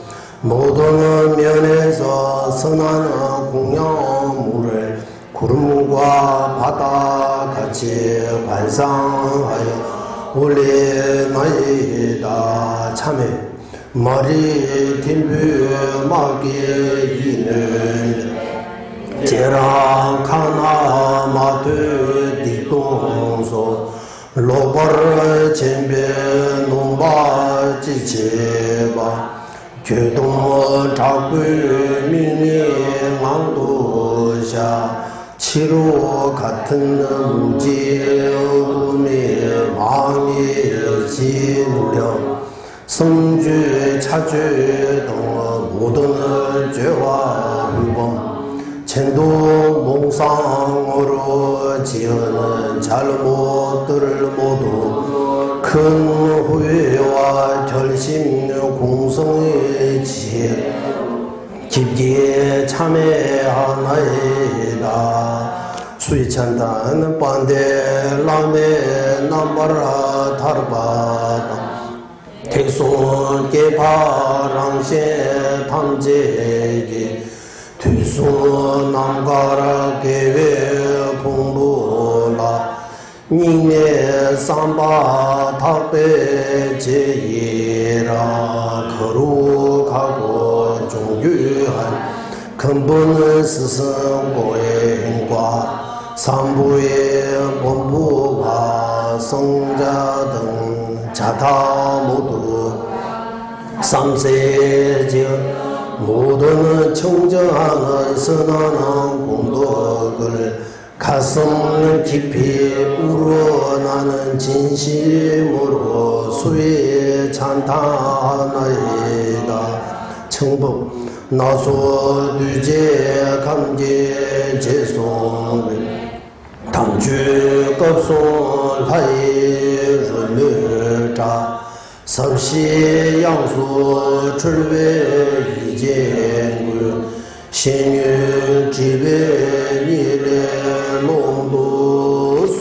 모든 면에서 선한 공양물을 구름과 바다 같이 관상하여 올려나이다. 참회 머리 뒷뷰 마게 이는 제랑 카나 마드 디동소 로벌 쳔베 농바 지체바 교동 작부 민니 왕도샤 치료 같은 무지의 마음이 지무려 성주 차주 등 모든 죄와 율법 천도 몽상으로 지어는 잘못들을 모두 큰 후회와 결심 공성의 지혜 깊게 참회하나이다. 수이찬단 반대 라메 남바라 타르바다 택손 개파랑세 탐제기 퇴손 남가라 계획 봉부라 니네 삼바 탁배 제이라 거룩하고 종유한 근본은 스승고의 행과 삼부의 본부와 성자 등 자타 모두 삼세제 모든 청정하는 선한 공덕을 가슴 깊이 우러나는 진심으로 수에 찬탄하나이다. 청복 나소 dü제 감계 제송 당주 급송 하이 르르자 섭시 양수 출외 이제구 신유 지배 니레 몽도스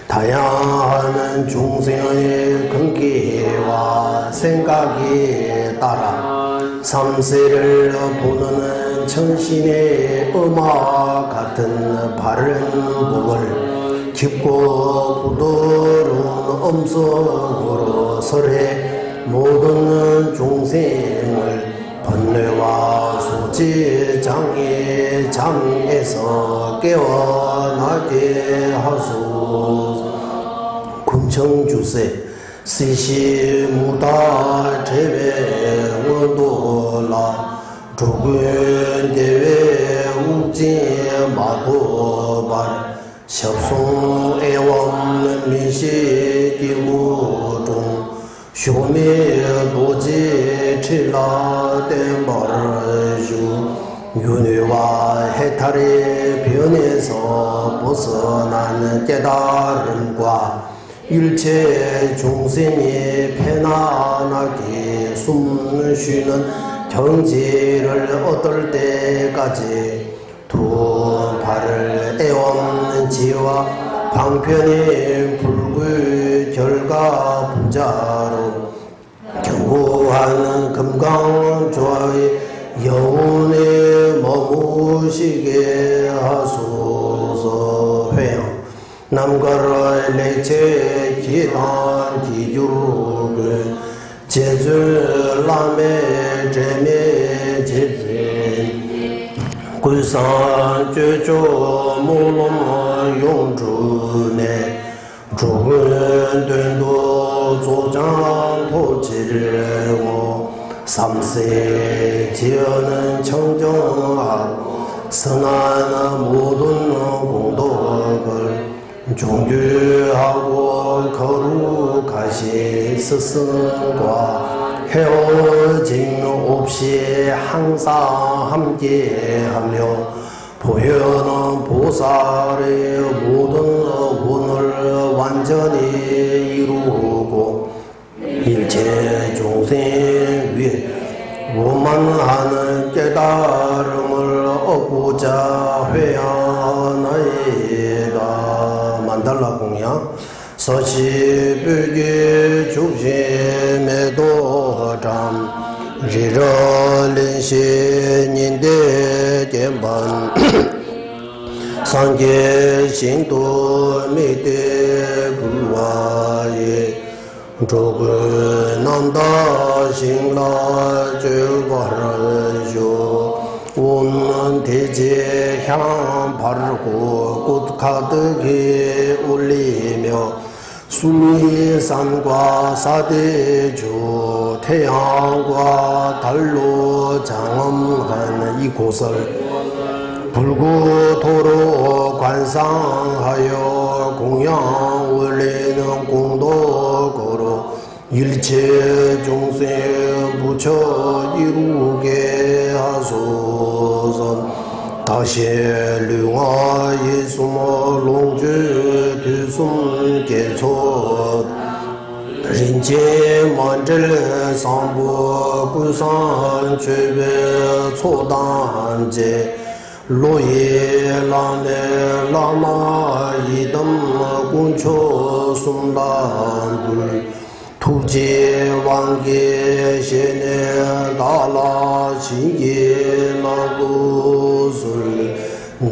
다양한 중생의 근기와 생각에 따라 삼세를 보는 천신의 음악 같은 바른 법을 깊고 부드러운 음성으로 설해 모든 중생을 번뇌와 소지장애 잠에서 깨어나게 하소서. 군청주세 시시무다 제외 원도라 조근대외 우진 마도발 협송애원 민식기무종 쇼미 도지 칠라된 벌주 윤회와 해탈의 변에서 벗어나는 깨달음과 일체 중생이 편안하게 숨쉬는 경지를 얻을 때까지 두 발을 애없는 지와 방편의 불구 결과 부자로 경고하는 금강조화의 영혼에 머무시게 하소서. 회영 남가라 내체 기단 기주를 제주 라메 제메 제제 굴산 제조 무롱 용주네 조근 된도 조장 토지르고 삼세 지어는 청정하고 선한 모든 공덕을 종교하고 거룩하신 스승과 헤어짐 없이 항상 함께하며 보현은 보살의 모든 원을 완전히 이루고 일체 중생 위에 원만하는 깨달음을 얻고자 회하나이다. 만달라 공양 서시불기 죽심에도 참 리러린신인데 gemban 상계 신도 미대 불와예 조그 남다 신라 제바르죠 오는 대제 향 바르고 꽃 가득히 올리며 수미산과 사대주 태양과 달로 장엄한 이곳을 불구토로 관상하여 공양 올리는 공덕으로 일체 중생 부처 이루게 하소서. 다시 류아 예수모 롱주 두숨 개초 린제 만절 상부 구산 최배 초단제 로예 라네 라마 이덤 군초 숨단불 투지 왕계 신의 달라 신기 나구술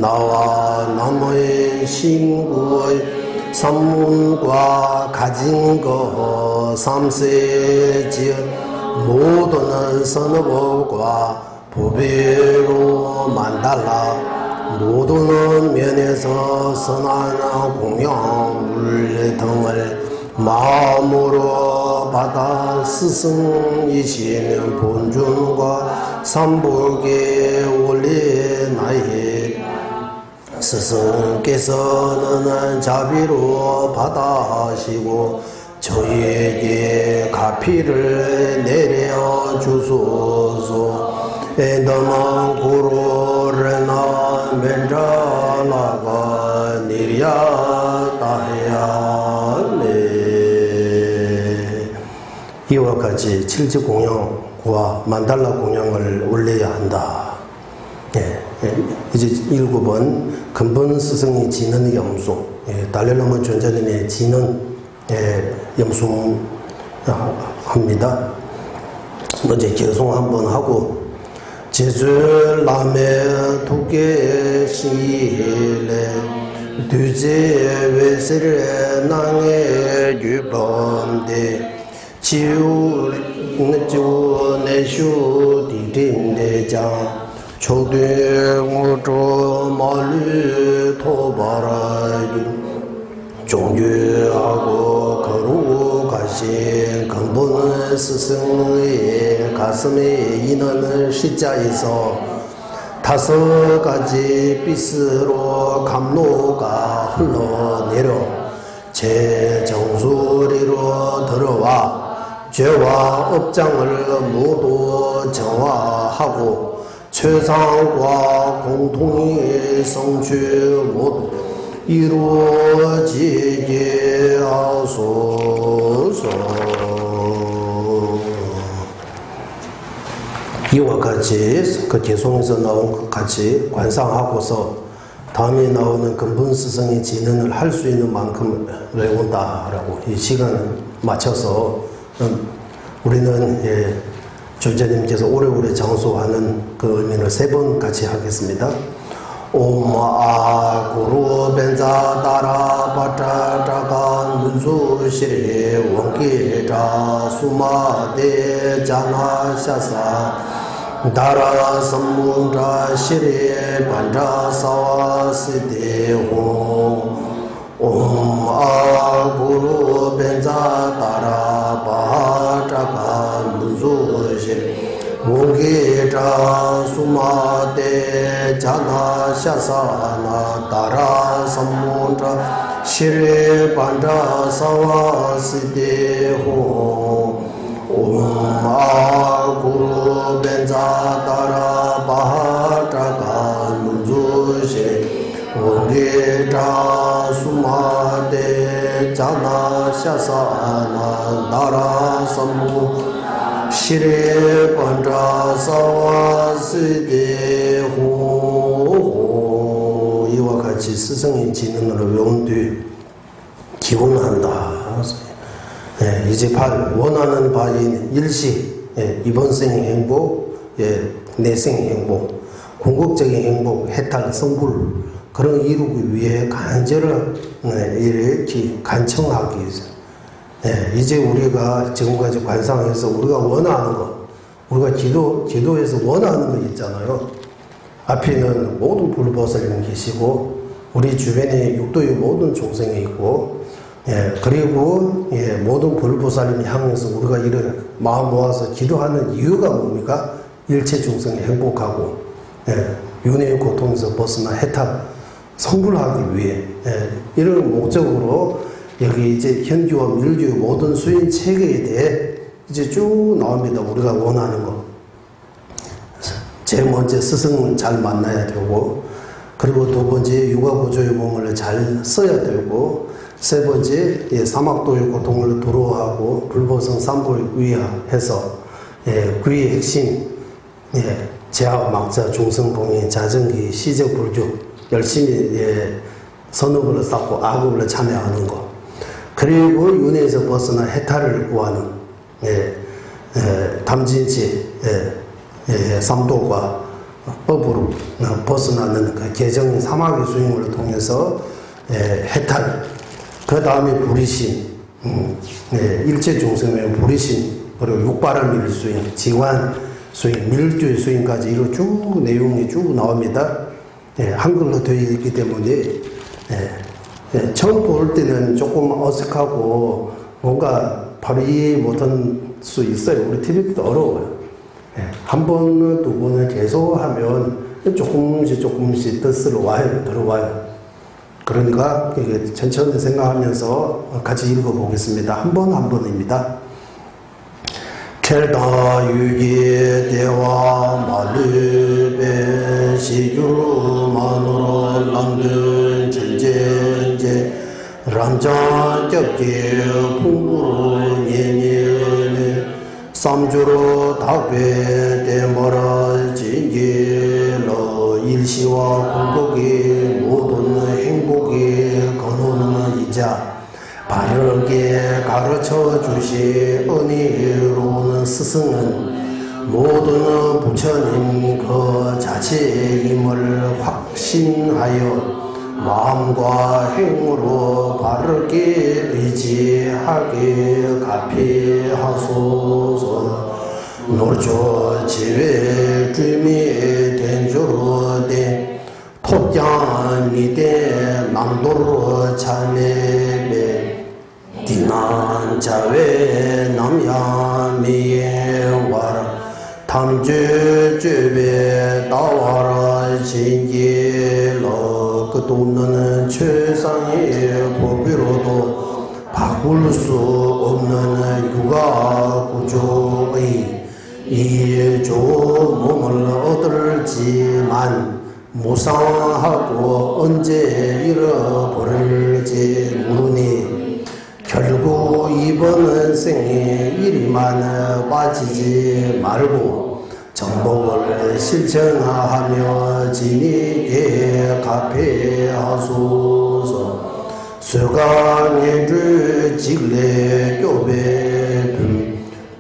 나와 남의 신구의 산문과 가진 것 삼세지 모든 선업과 보배로 만달라 모든 면에서 선한 공양 물 등을 마음으로 받아 스승이시는 본尊과 삼복에 올리나이 스승께서는 자비로 받아하시고 저희에게 가피를 내려주소서 너만 구로르나 멘자라가 니리야다야네. 이와 같이 칠지 공양과 만달라 공양을 올려야 한다. 이제 7번 근본 스승이 지는 염소, 달렐라마 존자님의 지는 염송합니다. 먼저 개송 한번 하고 제주람의 두개 시일에 두제 외세를 낭에 유범대 지우 내슈 디림대장 초등우주 말리 토바라유 종교하고 거룩하신 근본 스승의 가슴에 인원을 십자에서 5가지 빛으로 감로가 흘러내려 제 정수리로 들어와 죄와 업장을 모두 정화하고 최상과 공통의 성취 모두 이루어지게 하소서. 이와 같이 그 개송에서 나온 것 같이 관상하고서 다음에 나오는 근본 스승의 진언을 할 수 있는 만큼 외운다라고 이 시간을 맞춰서 우리는 존재님께서 오래오래 장수하는 그 의미를 3번 같이 하겠습니다. 오마 구루 벤자 따라 바타자가 문수시리 원기자 수마대 자나 샤사 다라 선문자 시리 반자 사와 시대호 오마 구루 벤자 따라 바타가 문수시리 원기자 수마대 자나 샤사나 따라 선문자 시리 반자 사와 시대호 오마 구루 벤자 따라 바타가 문주시 원기자 수마대 자나 샤사나 따라 선문자 시레 반자 사와 시대호. 이와 같이 스승의 진언을 외운 뒤 기원한다. 이제 8 원하는 바인 일시 이번 생의 행복, 내생의 행복, 궁극적인 행복, 혜택, 성불 그런 이루기 위해 간절을 이렇게 간청하기 위해서 이제 우리가 지금까지 관상해서 우리가 원하는 것, 우리가 기도해서 원하는 것 있잖아요. 앞에는 모든 불보살님 계시고 우리 주변에 육도의 모든 종생이 있고 그리고 모든 불보살님 향해서 우리가 이를 마음 모아서 기도하는 이유가 뭡니까? 일체 종생이 행복하고 윤회의 고통에서 벗어나 혜택, 성불하기 위해 이런 목적으로 여기 이제 현규와 밀규 모든 수인 체계에 대해 이제 쭉 나옵니다. 우리가 원하는 거. 제일 먼저 스승을 잘 만나야 되고, 그리고 2번째 육아보조의 몸을 잘 써야 되고, 3번째 사막도의 고통을 두려워하고 불보성 삼보를 위하해서 귀의 핵심 제하 막자 중성봉의 자정기 시적불교 열심히 선업을 쌓고 악업을 참여하는 것. 그리고 윤회에서 벗어나 해탈을 구하는 담진치 삼도과 업으로 벗어나는 그 개정인 사막의 수행을 통해서 해탈, 그 다음에 불이신, 일체 종성의 불이신, 그리고 육바람 일수행, 지관 수행, 밀주의 수행까지 이로 쭉 내용이 쭉 나옵니다. 한글로 되어 있기 때문에 처음 볼 때는 조금 어색하고 뭔가 바로 이해 못할 수 있어요. 우리 TV도 어려워요. 한 번은 두 번을 계속 하면 조금씩 뜻으로 와요, 들어와요. 그러니까 천천히 생각하면서 같이 읽어보겠습니다. 한 번입니다. 켈다 유기 대화 말르베 시규 마누로 랑든 전제제 람장 겹게 풍부로 예니네 삼주로 답에 대머라 진기로 일시와 공복이 모든 행복이 거노는 이자 바르게 가르쳐 주시 은혜로운 스승은 모든 부처님 그 자체임을 확신하여 마음과 행으로 바르게 의지하게 가피하소서. 노조 지회 주미에 된주로 된 톱장미대 남도로 자매배 디난 자외 남야미에 와라 탐주주배 나와라 진길로 끝도 없는 최상의 법비로도 바꿀 수 없는 육아 구조의 이조 몸을 얻을지만 무상하고 언제 잃어버릴지 모르니 결국 이번 생에 이리만 빠지지 말고 정복을 실천하며 진이게 가피하소서. 수강해주 직례 교배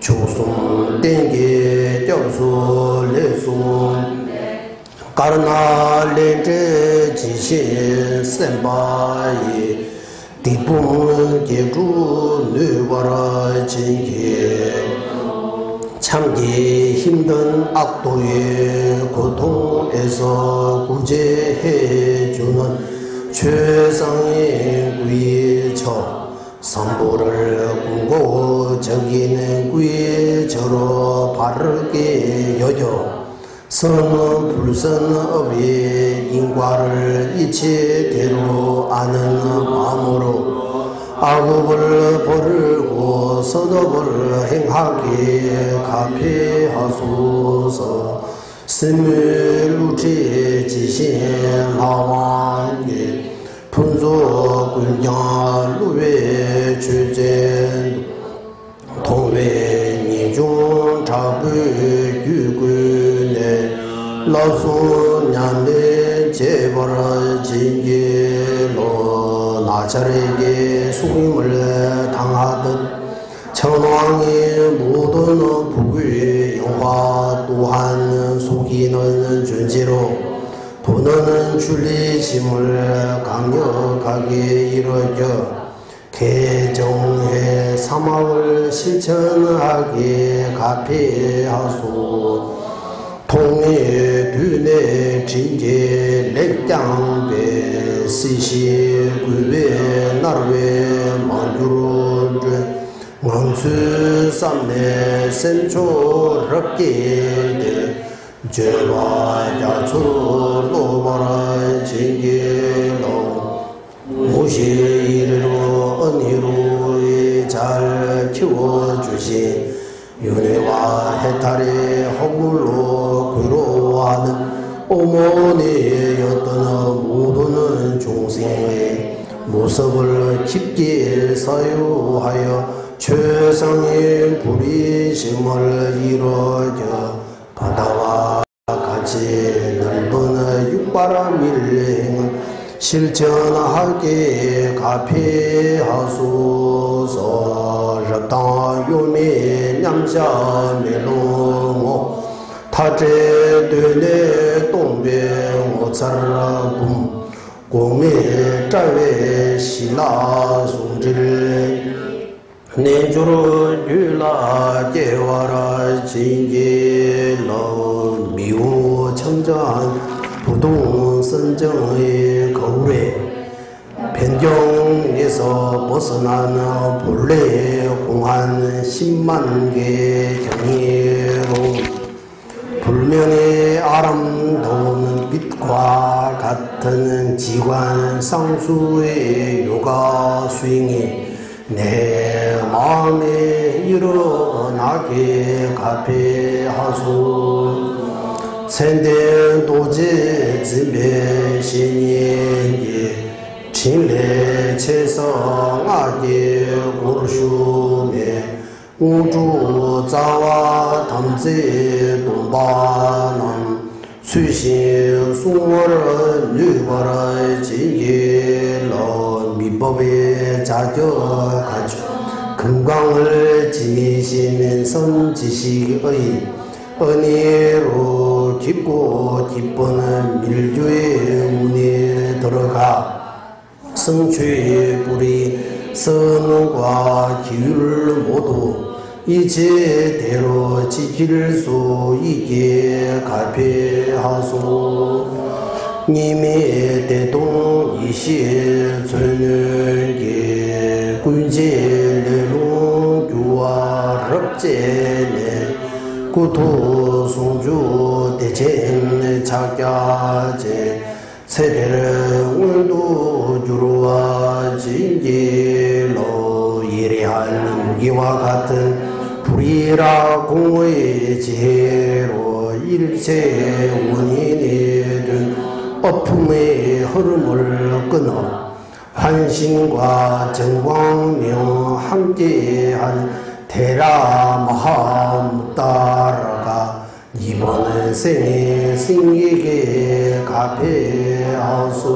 초송 땡기 껴수 레송 까르나 렌제 지신 센바이 디분 계주 뇌바라 진기 참기 힘든 악도의 고통에서 구제해주는 최상의 귀처 성보를 꿈고 저기는 귀처로 바르게 여겨 선은 불선업의 인과를 이치대로 아는 마음으로 악업을 버리고 선업을 행하게 가피하소서. 스물루치 지신 하왕계 분소 군장 루웨 주젠 동웨 니중 자부 유군에 라수 냔네 제벌 진계로 나찰에게 속임을 당하듯 천왕의 모든 부귀 영화 또한 속이는 존재로 보는 줄리심을 강력하게 이루어 개정해 사막을 실천하게 가피하소. 통해 düne 진제 렉장배 시시 구배 나르베 만주로 원수 삼내 센초럽게 죄와 야초로 노바라 진계로 무시이르로 은희로 잘 키워주시 윤회와 해탈의 허물로 괴로워하는 어머니였던 모든 종생의 모습을 깊게 사유하여 최상의 불의심을 이루어 바다와 같이 넓은 육바람 일행을 실천하게 가피하소서. 럽당 요미 냠샤 메롱오 타제되네 동배 오차라붐 공매 자외 시라 송질 내주로 유라 제와라 진계로 미우 청정 부동 선정의 거울에 변경에서 벗어나는 본래 공한 10만 개 경이로 불면의 아름다운 빛과 같은 지관 상수의 요가 수행이 내 마음에 일어나게 가피하소. 천대 도제 지배 신인이 진례 최성하게 고르슈네 우주 자와 담제 동반은 수신 수월을 유월을 진일로 미법에 자격하죠. 금강을 지니시는 선지식의 은혜로 깊고 기쁜 밀주의 문에 들어가 성취의 뿌리 선과 기율 모두 이제대로 지킬 수 있게 가피하소. 님의 대동 이시에 전능계 군제례로 교와 럽제네 구토 송주 대체인 작가제 세배를 운도 주로와 진기로 예리한 무기와 같은 불이라 공의 지혜로 일체 원인이 된 어품의 흐름을 끊어 환신과 정광명 함께한 테라 마하무따라가 이번 생에 생에게 가피하소서.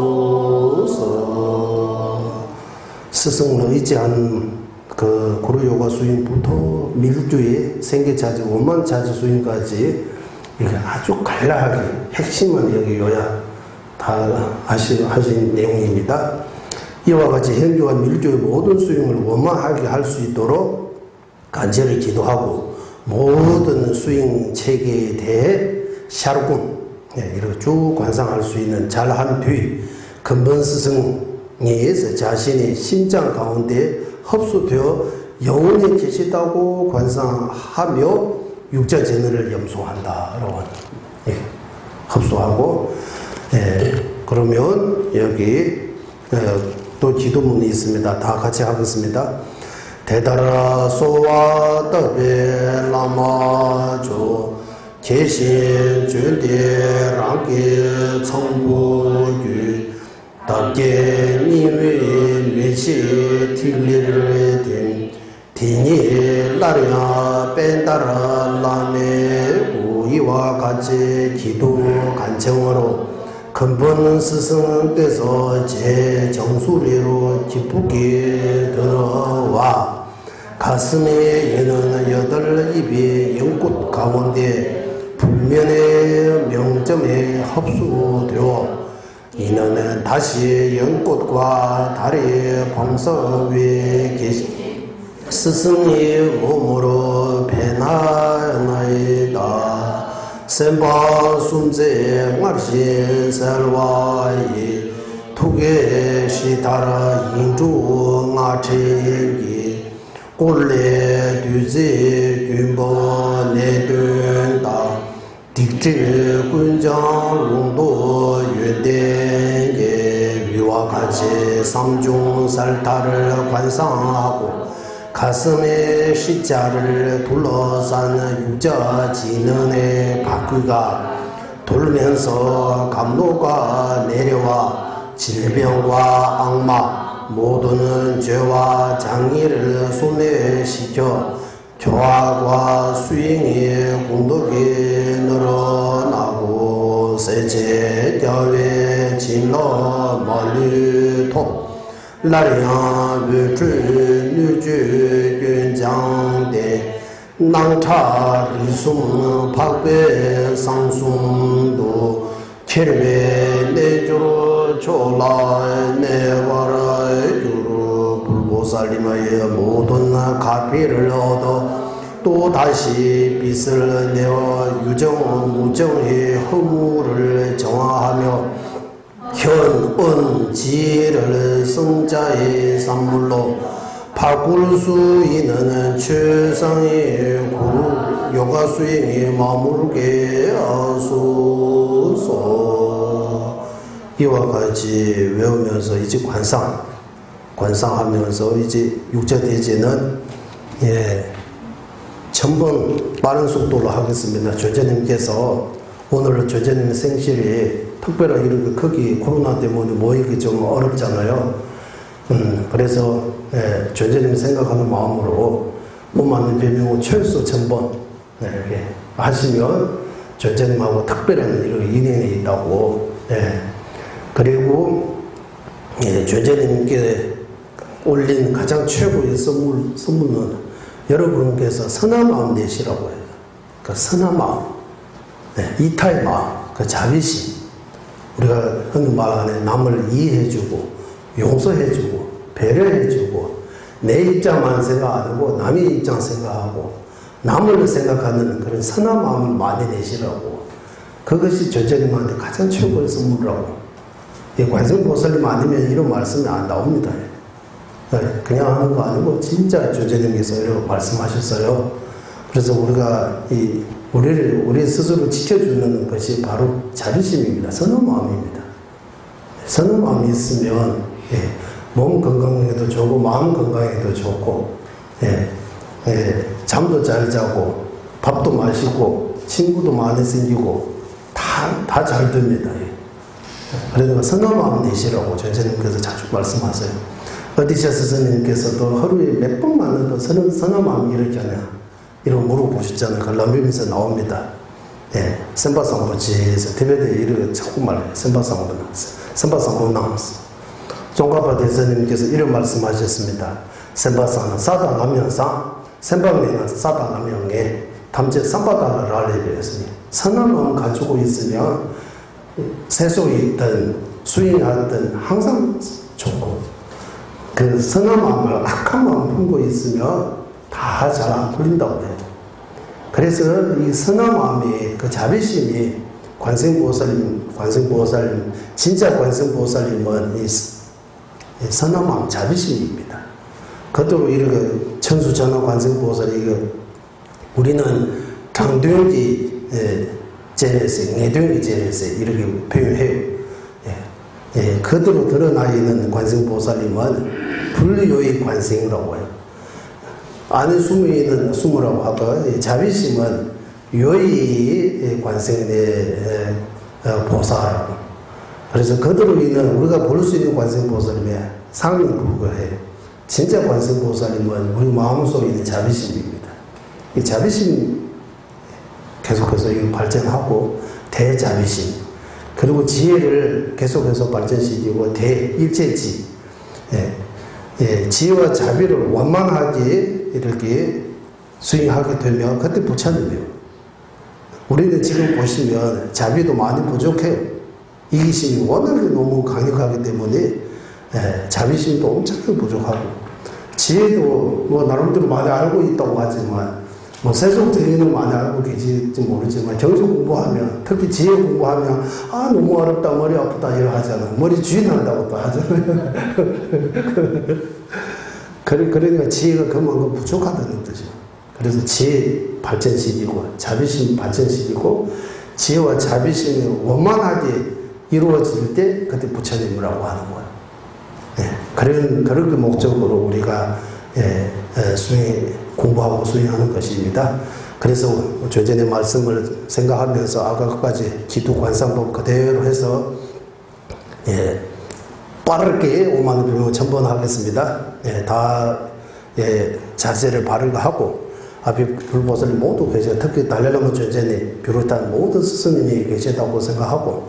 스승을 의지한 그 고려요가 수행부터 밀주의 생계자지 원만자지 수행까지 이렇게 아주 간략하게 핵심만 여기 요약 다 하신 내용입니다. 이와 같이 현교와 밀주의 모든 수행을 원만하게 할 수 있도록 간절히 기도하고 모든 수행 체계에 대해 샤르군 이렇게 쭉 관상할 수 있는 잘한 뒤 근본 스승이 자신의 심장 가운데 흡수되어 영원히 계시다고 관상하며 육자 진리를 염소한다라고 흡수하고 그러면 여기 또 기도문이 있습니다. 다 같이 하겠습니다. 대다라 소와 더베 라마조 계신 준대 랑게 청부유 답게 니위 메시 틸리를 된 디니 라리아 뺀다라 라메 우이와 같이 기도 간청으로 근본 스승께서 제 정수리로 기쁘게 들어와 가슴에 여는 여덟 입이 연꽃 가운데 불면의 명점에 흡수되어 이는 다시 연꽃과 달의 방석 위에 계신 스승의 몸으로 변하나이다. 센바 숨제 말신 살와이 투게 시타라 인주 나체기 꼴레 뒤제 균보 내된다 딕제 군장 롱도 유대게 위와 같이 삼중 살타를 관상하고 가슴에 십자를 둘러싼 유자 진언의 바퀴가 돌면서 감로가 내려와 질병과 악마 모두는 죄와 장애를 소멸시켜 교화과 수행의 공덕이 늘어나고 세제 교회 진로 멀리 라리양 외주 누주 윤장대 낭차 리송 박배 상송도 체르베 내주로 초라 내와라 주로 불보살림의 모든 가피를 얻어 또 다시 빛을 내어 유정 무정의 허물을 정화하며 현, 지를 성자의 산물로 바꿀 수 있는 최상의 구루 요가 수행에 머물게 하소서. 이와 같이 외우면서 이제 관상하면서 이제 육체대제는 1000번 빠른 속도로 하겠습니다. 조제님께서 오늘 조제님 생실이 특별하게 이렇게 크기 코로나 때문에 모이기 좀 어렵잖아요. 그래서 조제님 생각하는 마음으로 몸 안는 별명을 최소 1000번 이렇게 하시면 조제님하고 특별한 이런 인연이 있다고. 그리고 조제님께 올린 가장 최고의 선물은 여러분께서 선한 마음 내시라고 해요. 그 선한 마음, 이타의 마음, 그 자비심. 우리가 흔히 말하는 남을 이해해주고 용서해주고 배려해주고 내 입장만 생각 안 하고 남의 입장 생각하고 남을 생각하는 그런 선한 마음을 많이 내시라고. 그것이 조제님한테 가장 최고의 선물이라고. 관세음보살님 아니면 이런 말씀이 안 나옵니다. 그냥 하는 거 아니고 진짜 조제님께서 이렇게 말씀하셨어요. 그래서 우리가 우리 스스로 지켜주는 것이 바로 자비심입니다. 선한 마음입니다. 선한 마음이 있으면 몸 건강에도 좋고 마음 건강에도 좋고 잠도 잘 자고 밥도 맛있고 친구도 많이 생기고 다 잘 됩니다. 그러니까 선한 마음 내시라고 조제님께서 자주 말씀하세요. 어디셔 스승님께서도 하루에 몇 번 만나도 선한 마음이 이렇게 하냐 이런 물어보셨잖아요. 그 람비면서 나옵니다. 선바상보지에서 티베트에 이렇게 자꾸 말해요. 선바상보 나왔어. 종가파 대선님께서 이런 말씀하셨습니다. 선바상은 사당하면상 선방내는 사당하면에 담제 삼바당을 알려드렸으니 선한 마음 가지고 있으면 세속에 있든 수행하든 항상 좋고 그 선한 마음을 악한 마음 품고 있으면 다 잘 안 풀린다고 해요. 그래서 이 선한 마음이 그 자비심이 관세음보살님 진짜 관세음보살님은 이 선한 마음 자비심입니다. 그것도 이렇게 천수천하 관세음보살이 우리는 장동기 제네세, 내동기 제네세 이렇게 표현해요. 그대로 드러나 있는 관세음보살님은 불요의 관세음이라고 해요. 안에 숨어 있는 숨으라고 하고 자비심은 요의 관세음의 보살이라고. 그래서 그대로 있는 우리가 볼 수 있는 관세음보살님의 상을 불과해요. 진짜 관세음보살님은 우리 마음속에 있는 자비심입니다. 이 자비심 계속해서 발전하고 대자비심 그리고 지혜를 계속해서 발전시키고 대일체지 지혜와 자비를 원만하게 이렇게 수행하게 되면 그때 부처님이에요. 우리는 지금 보시면 자비도 많이 부족해요. 이기심이 워낙에 너무 강력하기 때문에 자비심도 엄청나게 부족하고 지혜도 뭐 나름대로 많이 알고 있다고 하지만 뭐 세속적인은 많이 알고 계실지 모르지만 정신 공부하면 특히 지혜 공부하면 너무 어렵다 머리 아프다 이러 하잖아. 머리 쥐 난다고 또 하잖아요. 그러니까 지혜가 그만큼 부족하다는 뜻이죠. 그래서 지혜 발전시키고 자비심 발전시키고 지혜와 자비심이 원만하게 이루어질 때 그때 부처님이라고 하는 거예요. 그런 목적으로 우리가 공부하고 수행하는 것입니다. 그래서 조전의 말씀을 생각하면서 아까까지 기도 관상법 그대로 해서 빠르게 5만 번 전번 하겠습니다. 자세를 바르게 하고 앞에 불보살이 모두 계셔. 특히 달래나무 조전이 비롯한 모든 스승님이 계시다고 생각하고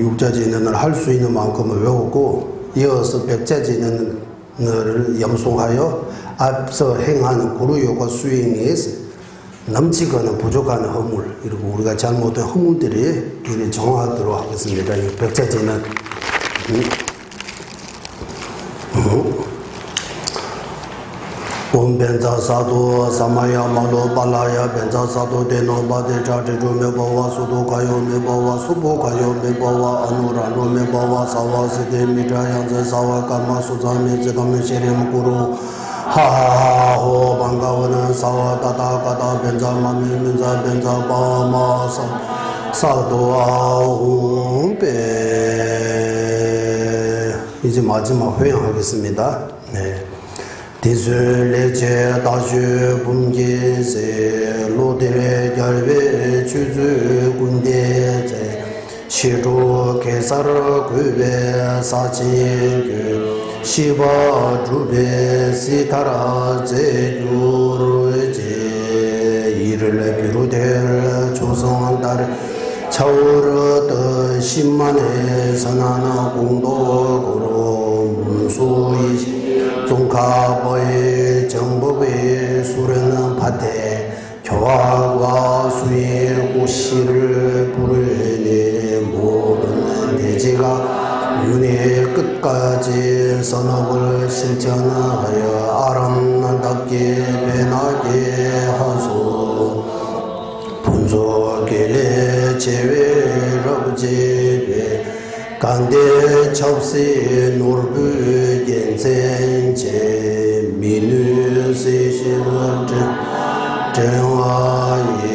육자진언을 할 수 있는 만큼을 외우고 이어서 백자진언을 염송하여 앞서 행하는 구루요가 수행에 넘치거나 부족한 허물, 그리고 우리가 잘못된 허물들이 이를 정화하도록 하겠습니다. 이 백자진언. 옴벤자사도 사마야마도 발라야 벤자사도 데노바데 자제조 메바와 수도가요 메바와 수보가요 메바와 아누라노 메바와 사와세데 미자양제 사와 까마 수자메 제도메 시렘구루 하하하호 반가워는 사와 다다가다 벤자마미 민자 벤자바마사 사도아홍베. 이제 마지막 회영하겠습니다. 네. 디술레제 다슈 분계세 로데레 결베 추주 군대제 시로 계사르 구베 사진규 시바 주베 시타라제 유르제 이르레 비루델 조성달 차오르더 10만의 선하나 공도고로 문수이 종가보의 정법의 수련은 밭에 교화과 수의 고시를 부르니 모르는 대지가 윤회의 끝까지 선업을 실천하여 아름답게 변하게 하소. 분소길의 제외럽제배 간대 첩시 놀부 겐센제 미누세시원 정화예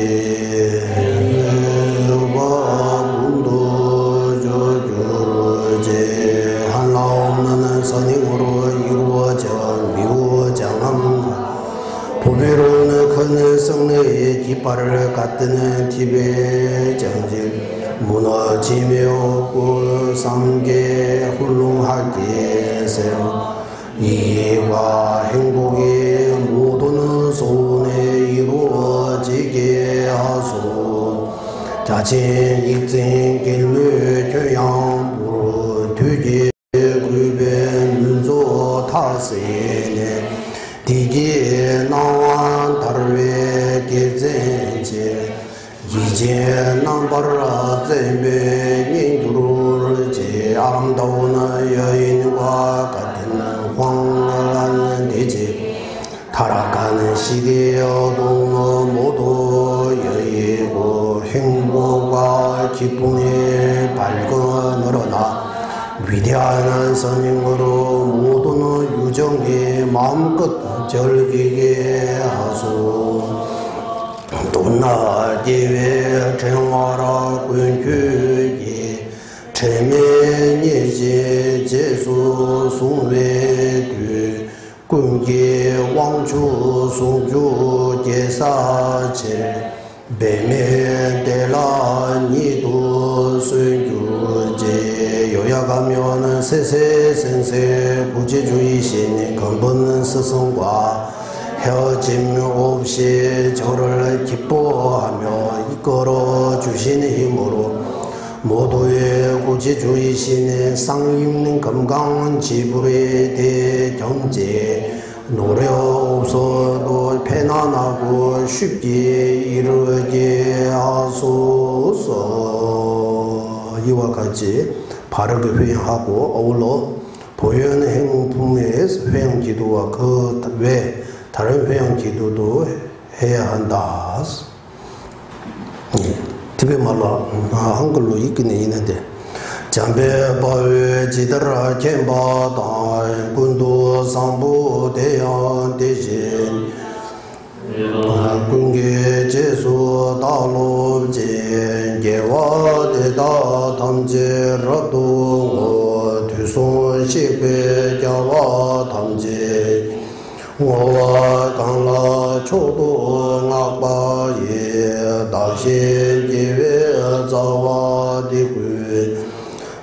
외로운 큰 성내의 깃발을 갖드는 티베 정직 무너지며 없고 삼계 훌륭하게 세워 이해와 행복의 모든 소원에 이루어지게 하소. 자신 입생 길물 교양 무릇 되게 굴변 문조 타세네 디게 나와 다르게 계zen제 이제 남바라 zembe 인두르제 아름다운 여인과 같은 황홀한 대지 타락하는 시대여도 모두 여의고 행복과 기쁨이 발견하느라 위대한 선행으로 모든 유정이 마음껏 즐기게 하소. 돈나 예외 정화라 군주기 체면예제 제수 송외두 군기 왕주 송주 제사제 매매대라 니도 순주제 요약하면 세세생세 부지주의신 근본 스승과 헤어짐 없이 저를 기뻐하며 이끌어 주시는 힘으로 모두의 구지주의신의 쌍임 건강 지불에 대해 경제 노력 없어도 편안하고 쉽게 이루게 하소서. 이와 같이 바르게 회행하고 어울러 보현 행품의 회행 기도와 그 외 다른 회양 기도도 해야 한다. 티베 말로 한글로 있긴 있는데 잠배 바위 지더라 켐바다 군도 상부 대양 대신 군계 제수 다로제 개와 대다 탐제라도 두손 시베 자와 탐제我刚了초도 악바에 다시 예외 자와 디군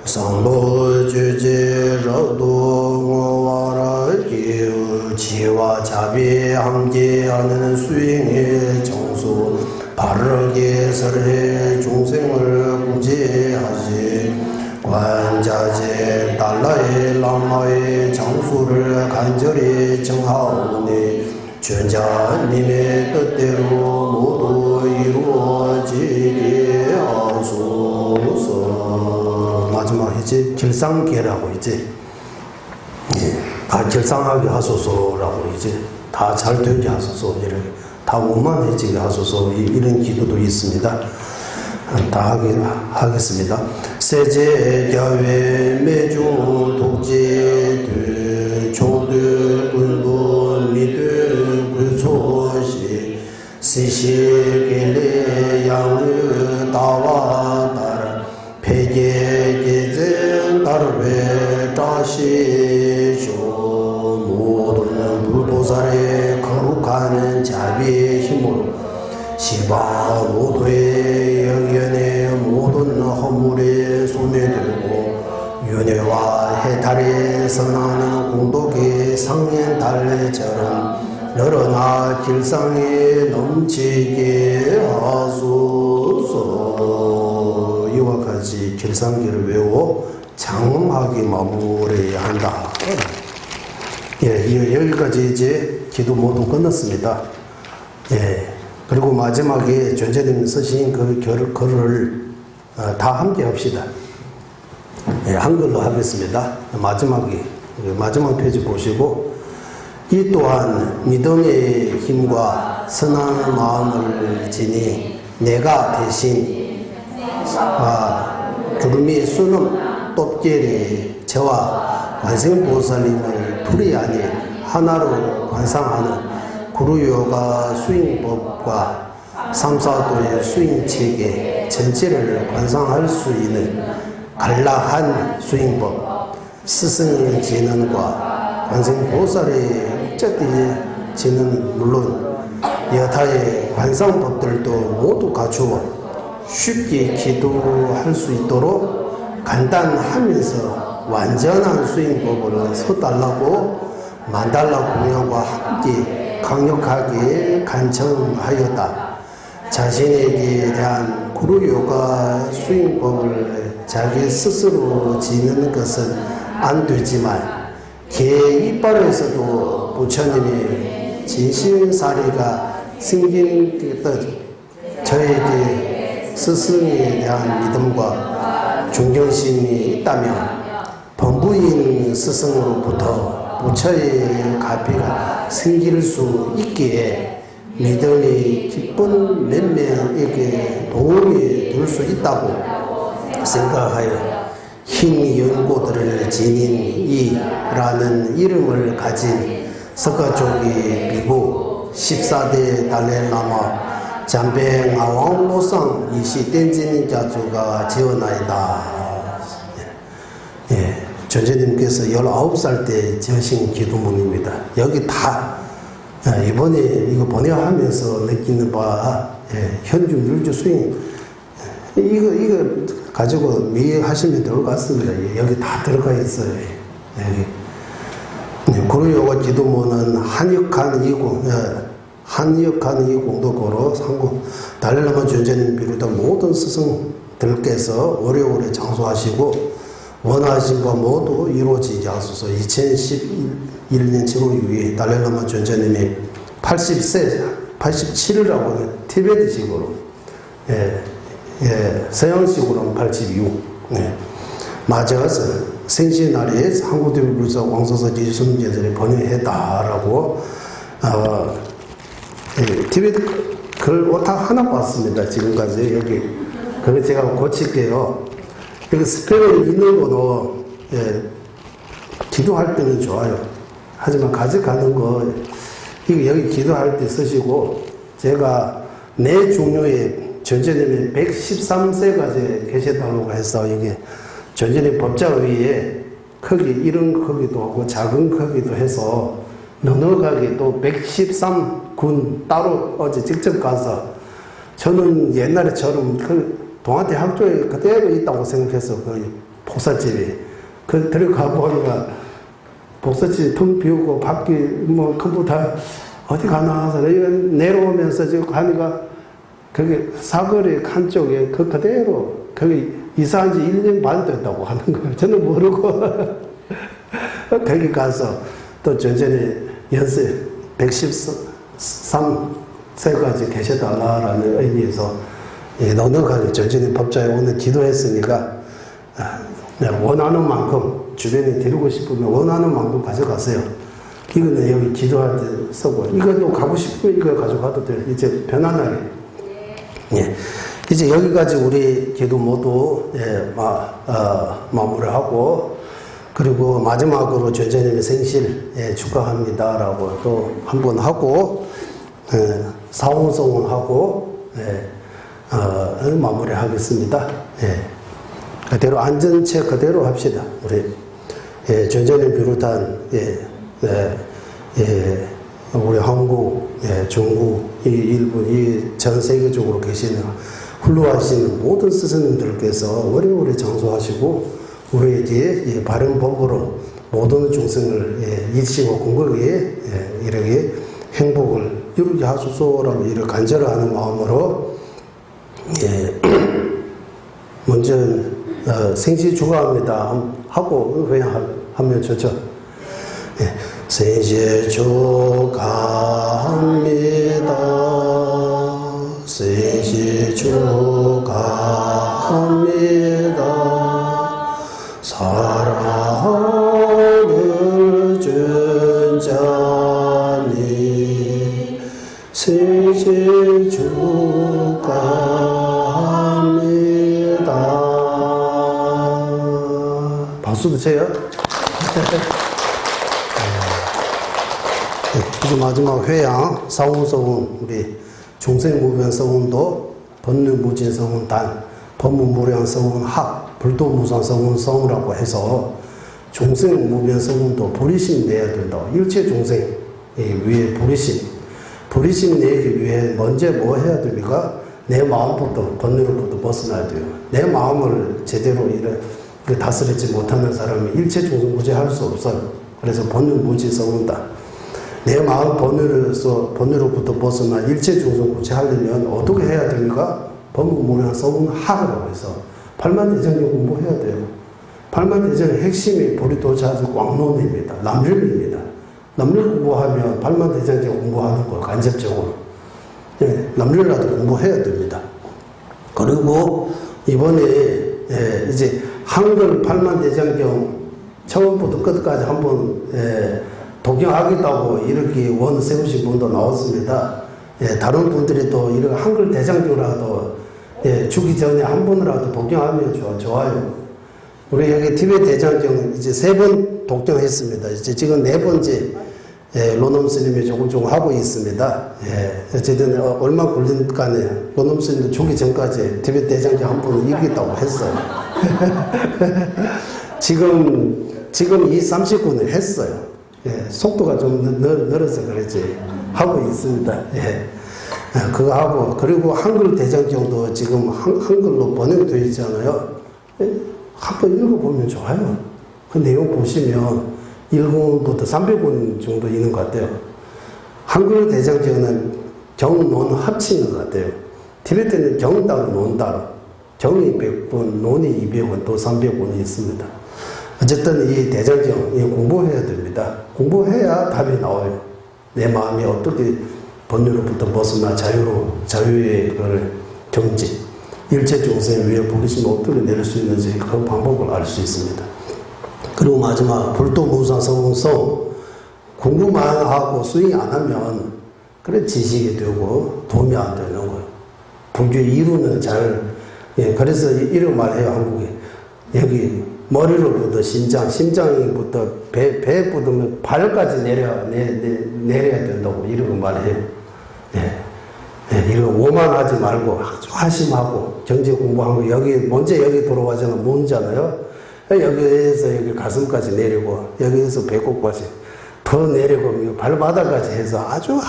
상도 주제로도我와라 기우 지와 자비 함께하는 수행의 정수 바르게 설해 종생을 구제하지 관자재 달라의 람마의 장수를 간절히 정하오니 전자님의 뜻대로 모두 이루어지게 하소서. 마지막 이제 결상계라고 이제 다 결상하게 하소서라고 이제 다 잘 되게 하소서 이렇게 다 원만해지게 하소서 이런 기도도 있습니다. 다 하겠습니다. 세제 교회 매주 독재 초대 군부 미드 구소시 시시길래 양의 다와 다른 폐계 계정 다르베 다시쇼 모든 불보살의 거룩한 자비의 힘으로 시바 모두의 영연의 모든 허물에 소매들고 윤회와 해탈에 선하는 공덕의 상행달래처럼 늘어나 길상에 넘치게 하소서. 이와 같이 길상기를 외워 장엄하게 마무리해야 한다. 예, 여기까지 이제 기도 모두 끝났습니다. 예. 그리고 마지막에 존재님 쓰신 그 글을 다 함께 합시다. 예, 한글로 하겠습니다. 마지막 페이지 보시고 이 또한 믿음의 힘과 선한 마음을 지니 내가 대신 구름이 수는 똑제리 저와 관세음보살님을 둘이 아닌 하나로 관상하는 구루요가 수행법과 삼사도의 수행체계 전체를 관상할 수 있는 간략한 수행법 스승의 진언과 관세음보살의 목적이 지는 물론 여타의 관상법들도 모두 갖추어 쉽게 기도할 수 있도록 간단하면서 완전한 수행법을 서달라고 만달라 공양과 함께 강력하게 간청하였다. 자신에게 대한 구루요가 수행법을 자기 스스로 지는 것은 안 되지만 개 이빨에서도 부처님의 진심사리가 생긴 듯 저에게 스승에 대한 믿음과 존경심이 있다면 범부인 스승으로부터 부처의 가비가 생길 수 있기에 믿음이 기쁜 몇몇에게 도움이 될 수 있다고 생각하여 흰 연고들을 지닌 이라는 이름을 가진 석가족의 비구 14대 달레라마 잠뱅아왕로상 이시 댄지는 자주가 지어나이다. 예, 전재님께서 19살 때 지으신 기도문입니다. 여기 다 이번에 이거 번역하면서 느끼는 바 현주 율주 수행 이거 가지고 미해하시면 될 것 같습니다. 여기 다 들어가 있어요. 여기 구루요가 기도문은 한역한 이 공덕으로 상고 달레라마 전재님 비롯한 모든 스승들께서 오래오래 장수하시고 원하신 바 모두 이루어지게 하소서. 2011년 7월 6일 달레라마 전재님이 80세 87이라고 티베트식으로 서양식으로는 86 맞아서 생신날에 한국대불사 왕서서 지순제들이 번역했다라고 티베트 글 오탁 하나 봤습니다. 지금까지 여기 그거 제가 고칠게요. 여기 스펠이 있는 거도 기도할 때는 좋아요. 하지만 가져가는 거 이거 여기 기도할 때 쓰시고 제가 내 종류에 전재님이 113세까지 계셨다고 해서 이게 전재님 법자위에 크기 이런 크기도 하고 작은 크기도 해서 넉넉하게 또 113군 따로 어제 직접 가서 저는 옛날에처럼 그 동아대 학교에 그대로 있다고 생각해서 그 복사집이 그 들어가 보니까 복사집이 텅 비우고 밖에 뭐 컴퓨터 어디 가나 해서 내려오면서 지금 가니까 그게 사거리 한쪽에 그 그대로 거기 이사한 지 1년 반 됐다고 하는 거예요. 저는 모르고 거기 가서 또 전전에 연세 113세까지 계셔달라는 의미에서 넉넉하게 전전에 법자에 오늘 기도했으니까 원하는 만큼 주변에 드리고 싶으면 원하는 만큼 가져가세요. 이거는 여기 기도할 때 쓰고 이것도 가고 싶으면 이거 가져가도 돼요. 이제 편안하게. 예. 이제 여기까지 우리 기도 모두 마무리하고 그리고 마지막으로 전재님의 생실 축하합니다라고 또 한번 하고 사원송을 하고 마무리하겠습니다. 그대로 앉은 채 그대로 합시다. 우리 전재님 비롯한 우리 한국, 중국, 일본, 전 세계적으로 계시는 훌륭하신 모든 스승님들께서 오래오래 장수하시고 우리에게 바른 법으로 모든 중생을 일시고 공덕에 이렇게 행복을 이루게 하소서라고 이렇게 간절하는 마음으로 먼저 생시 축하합니다 하고 회양하면 좋죠. 생시 축하합니다. 생시 축하합니다. 사랑하는 전자님 생시 축하합니다. 박수도 쳐요. 이제 마지막 회양 사원서운 우리 중생무변서운도 법륜무진서운단 법문무량서운 학 불도무상서운성이라고 해서 중생무변서운도 버리심 내야 된다고 일체 중생 위에 부르심 내기 위해 먼저 뭐 해야 됩니까? 내 마음부터 번뇌로부터 벗어나야 돼요. 내 마음을 제대로 다스리지 못하는 사람이 일체 중생구제 할 수 없어요. 그래서 번뇌무지 써온다. 내 마음 번뇌로부터 벗어나 일체 중생구제 하려면 어떻게 해야 됩니까? 법문문화 서운하라고 해서 팔만대장경 공부해야 돼요. 팔만대장의 핵심이 보리도자주 광론입니다. 남률입니다. 남률 공부하면 팔만대장경 공부하는 거 간접적으로 남률이라도 공부해야 됩니다. 그리고 이번에 이제 한글 팔만대장경 처음부터 끝까지 한번 독경하겠다고 이렇게 원 세우신 분도 나왔습니다. 다른 분들이 또 이런 한글 대장경이라도 주기 전에 한 번이라도 독경하면 좋아요. 우리 여기 티베트 대장경 이제 3번 독경했습니다. 이제 지금 4번째 로놈 스님이 조금 하고 있습니다. 어쨌든 얼마 걸린간에 로놈 스님도 주기 전까지 티베트 대장경 한 번 이기겠다고 했어요. 지금 30분을 했어요. 속도가 좀 늘어서 그랬지. 하고 있습니다. 그거 하고, 그리고 한글 대장경도 지금 한글로 번역되어 있잖아요. 한번 읽어보면 좋아요. 그 내용 보시면 1권부터 300권 정도 있는 것 같아요. 한글 대장경은 정, 논 합치는 것 같아요. 티베트는 정 따로 논 따로. 정이 100권, 논이 200권, 또 300권이 있습니다. 어쨌든 이 대장경 공부해야 됩니다. 공부해야 답이 나와요. 내 마음이 어떻게 번뇌로부터 벗어나 자유의 경지, 일체 중생 위에 부르심을 어떻게 내릴 수 있는지 그 방법을 알 수 있습니다. 그리고 마지막 불도무상 성성 공부만 하고 수행 안 하면 그래 지식이 되고 도움이 안 되는 거예요. 불교 이루는 그래서 이런 말 해요. 한국에 머리로부터 심장부터 배부터 발까지 내려야 된다고 이러고 말해요. 이거 오만하지 말고 아주 화심하고 정지 공부하고 먼저 여기 돌아와서는 뭔잖아요. 여기에서 여기 가슴까지 내리고 여기에서 배꼽까지 더 내리고 발바닥까지 해서 아주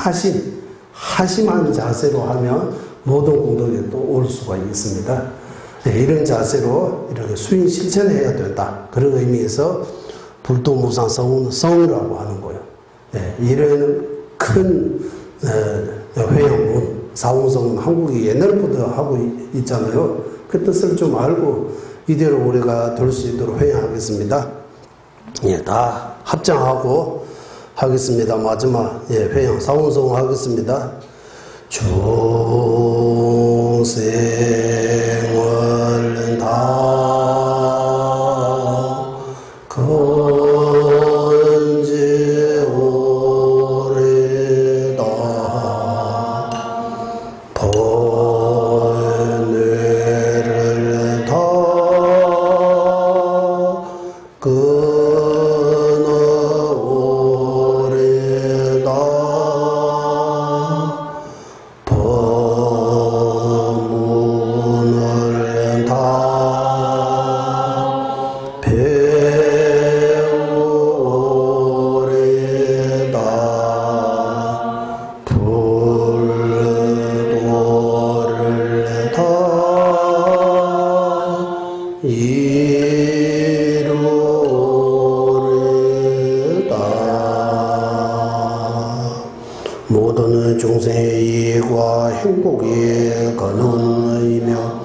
화심한 자세로 하면 모든 공덕에 또 올 수가 있습니다. 이런 자세로 이렇게 수행 실천해야 된다. 그런 의미에서 불도무상 성이라고 하는 거예요. 이런 큰 회양문, 사홍성은 한국이 옛날부터 하고 있잖아요. 그 뜻을 좀 알고 이대로 우리가 될 수 있도록 회양하겠습니다. 다 합장하고 하겠습니다. 마지막 회양 사홍성 하겠습니다. 중생을 다 건지 오래다 번뇌를 다 끊어 오래다 법문을 다 배우오래다 불도를 다 이루오래다 모든 중생의 이익과 행복의 근원이며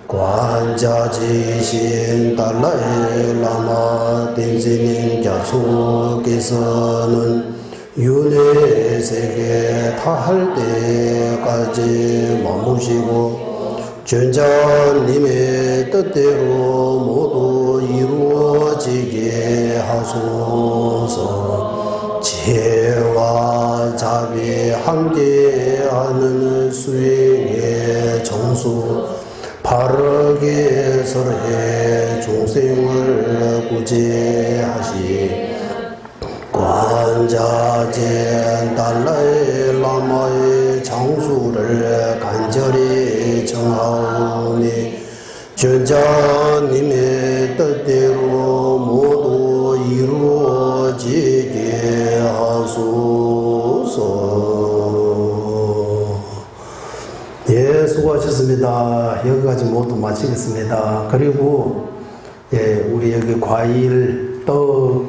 관자지신 달라이 라마 댄스님 자수께서는 윤회 세계 다할 때까지 머무시고 전자님의 뜻대로 모두 이루어지게 하소서. 지혜와 자비 함께하는 수행의 정수 바르게 설해 중생을 구제하시. 관자제 달라이 라마의 장수를 간절히 청하오니 전자님의 뜻대로 모두 이루어지게 하소서. 예, 수고하셨습니다. 여기까지 모두 마치겠습니다. 그리고 예, 우리 여기 과일, 떡,